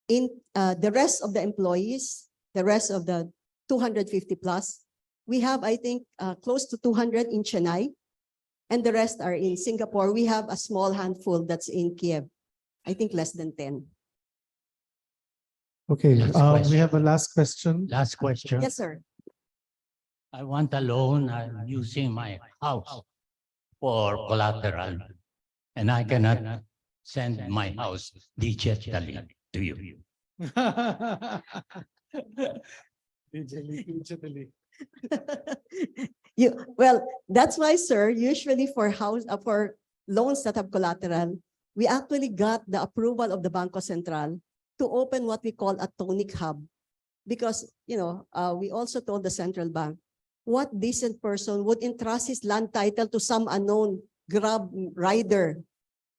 H: In the rest of the employees, the rest of the 250 plus, we have, I think, close to 200 in Chennai, and the rest are in Singapore. We have a small handful that's in Kiev. I think less than 10.
A: Okay,
K: Last
A: we
K: question.
A: have a last question.
K: Last question.
H: Yes, sir.
K: I want a loan. I'm using my house for collateral, and I cannot send my house digitally to you.
A: Digitally.
H: Well, that's why, sir, usually for loans that have collateral, we actually got the approval of the Bangko Sentral to open what we call a Tonik hub. Because, we also told the central bank, what decent person would entrust his land title to some unknown Grab rider?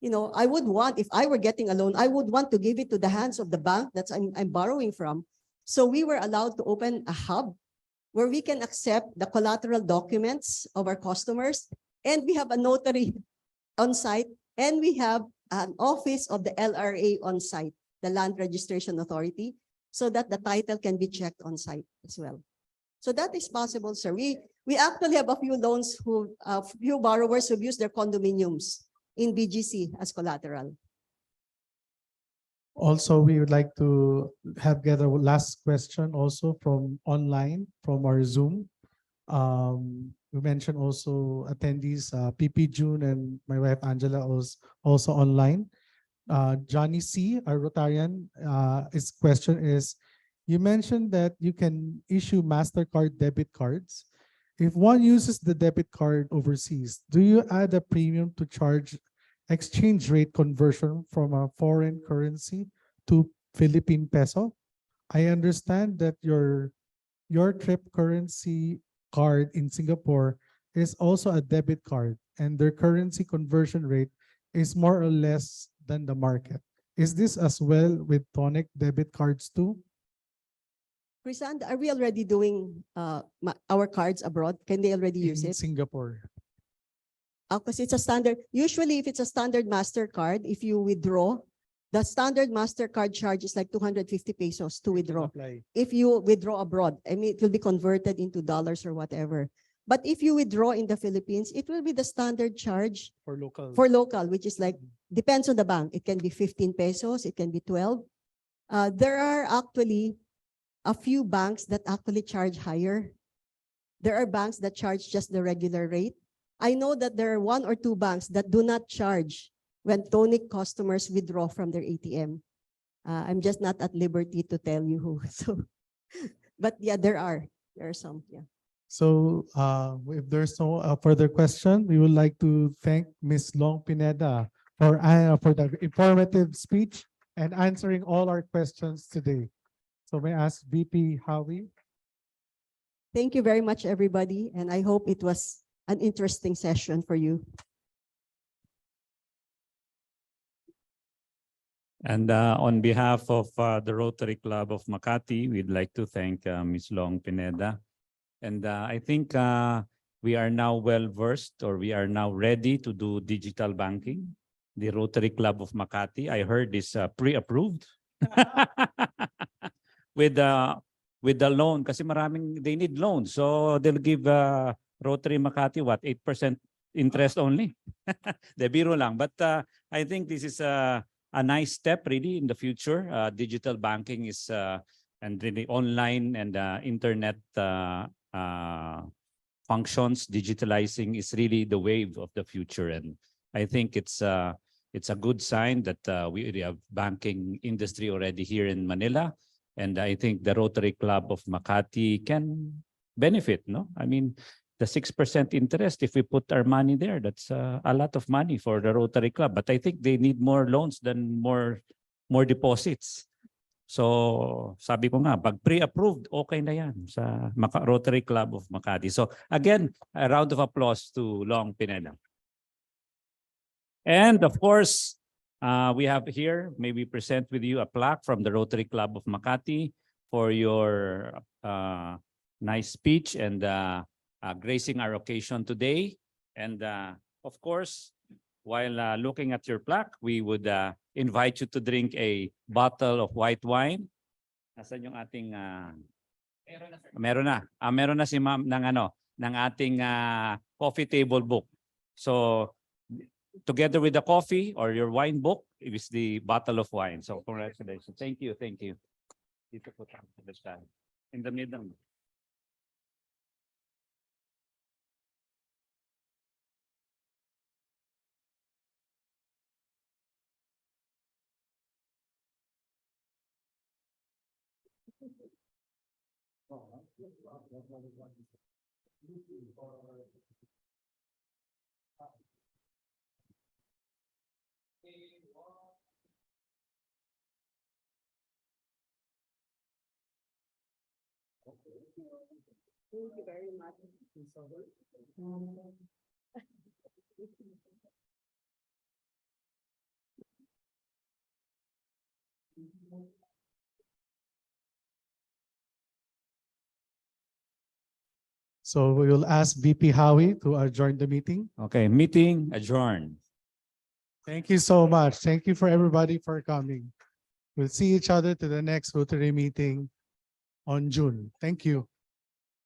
H: I would want, if I were getting a loan, I would want to give it to the hands of the bank that's I'm borrowing from. So we were allowed to open a hub where we can accept the collateral documents of our customers, and we have a notary on site, and we have an office of the LRA on site, the Land Registration Authority, so that the title can be checked on site as well. So that is possible, sir. We actually have a few few borrowers who've used their condominiums in BGC as collateral.
A: Also, we would like to get a last question also from online, from our Zoom. We mentioned also attendees, PP June and my wife Angela was also online. Johnny C, our Rotarian, his question is, you mentioned that you can issue MasterCard debit cards. If one uses the debit card overseas, do you add a premium to charge exchange rate conversion from a foreign currency to Philippine peso? I understand that your trip currency card in Singapore is also a debit card, and their currency conversion rate is more or less than the market. Is this as well with Tonik debit cards too?
H: Prisand, are we already doing our cards abroad? Can they already use
A: In
H: it?
A: Singapore.
H: Because it's a standard. Usually, if it's a standard MasterCard, if you withdraw, the standard MasterCard charge is like 250 pesos to withdraw. If you withdraw abroad, I mean, it will be converted into dollars or whatever. But if you withdraw in the Philippines, it will be the standard charge
A: For local.
H: which is like, depends on the bank. It can be 15 pesos, it can be 12. There are actually a few banks that actually charge higher. There are banks that charge just the regular rate. I know that there are 1 or 2 banks that do not charge when Tonik customers withdraw from their ATM. I'm just not at liberty to tell you who. So, but yeah, there are some. Yeah.
A: So if there's no further question, we would like to thank Ms. Long Pineda for the informative speech and answering all our questions today. So may I ask VP Howie?
H: Thank you very much, everybody. And I hope it was an interesting session for you.
B: And on behalf of the Rotary Club of Makati, we'd like to thank Ms. Long Pineda. And I think we are now well versed, or we are now ready to do digital banking. The Rotary Club of Makati, I heard, is pre-approved with the loan, kasi maraming they need loans. So they'll give Rotary Makati what, 8% interest only. De biro lang. But I think this is a nice step really in the future. Digital banking is and really online and internet functions, digitalizing is really the wave of the future. And I think it's a good sign that we have banking industry already here in Manila. And I think the Rotary Club of Makati can benefit, no? I mean, the 6% interest, if we put our money there, that's a lot of money for the Rotary Club. But I think they need more loans than more deposits. So sabi ko nga, pag pre-approved, okay na yan sa Rotary Club of Makati. So again, a round of applause to Long Pineda. And of course, we have here, maybe present with you a plaque from the Rotary Club of Makati for your nice speech and gracing our occasion today. And of course, while looking at your plaque, we would invite you to drink a bottle of white wine. Nasaan yung ating meron na. Meron na si ma'am ng ating coffee table book. So together with the coffee or your wine book, it is the bottle of wine. So congratulations. Thank you. Thank you. Dito po tayo. In the middle.
H: Thank you very much.
A: So we will ask VP Howie to adjourn the meeting.
B: Okay, meeting adjourned.
A: Thank you so much. Thank you for everybody for coming. We'll see each other to the next Rotary meeting on June. Thank you.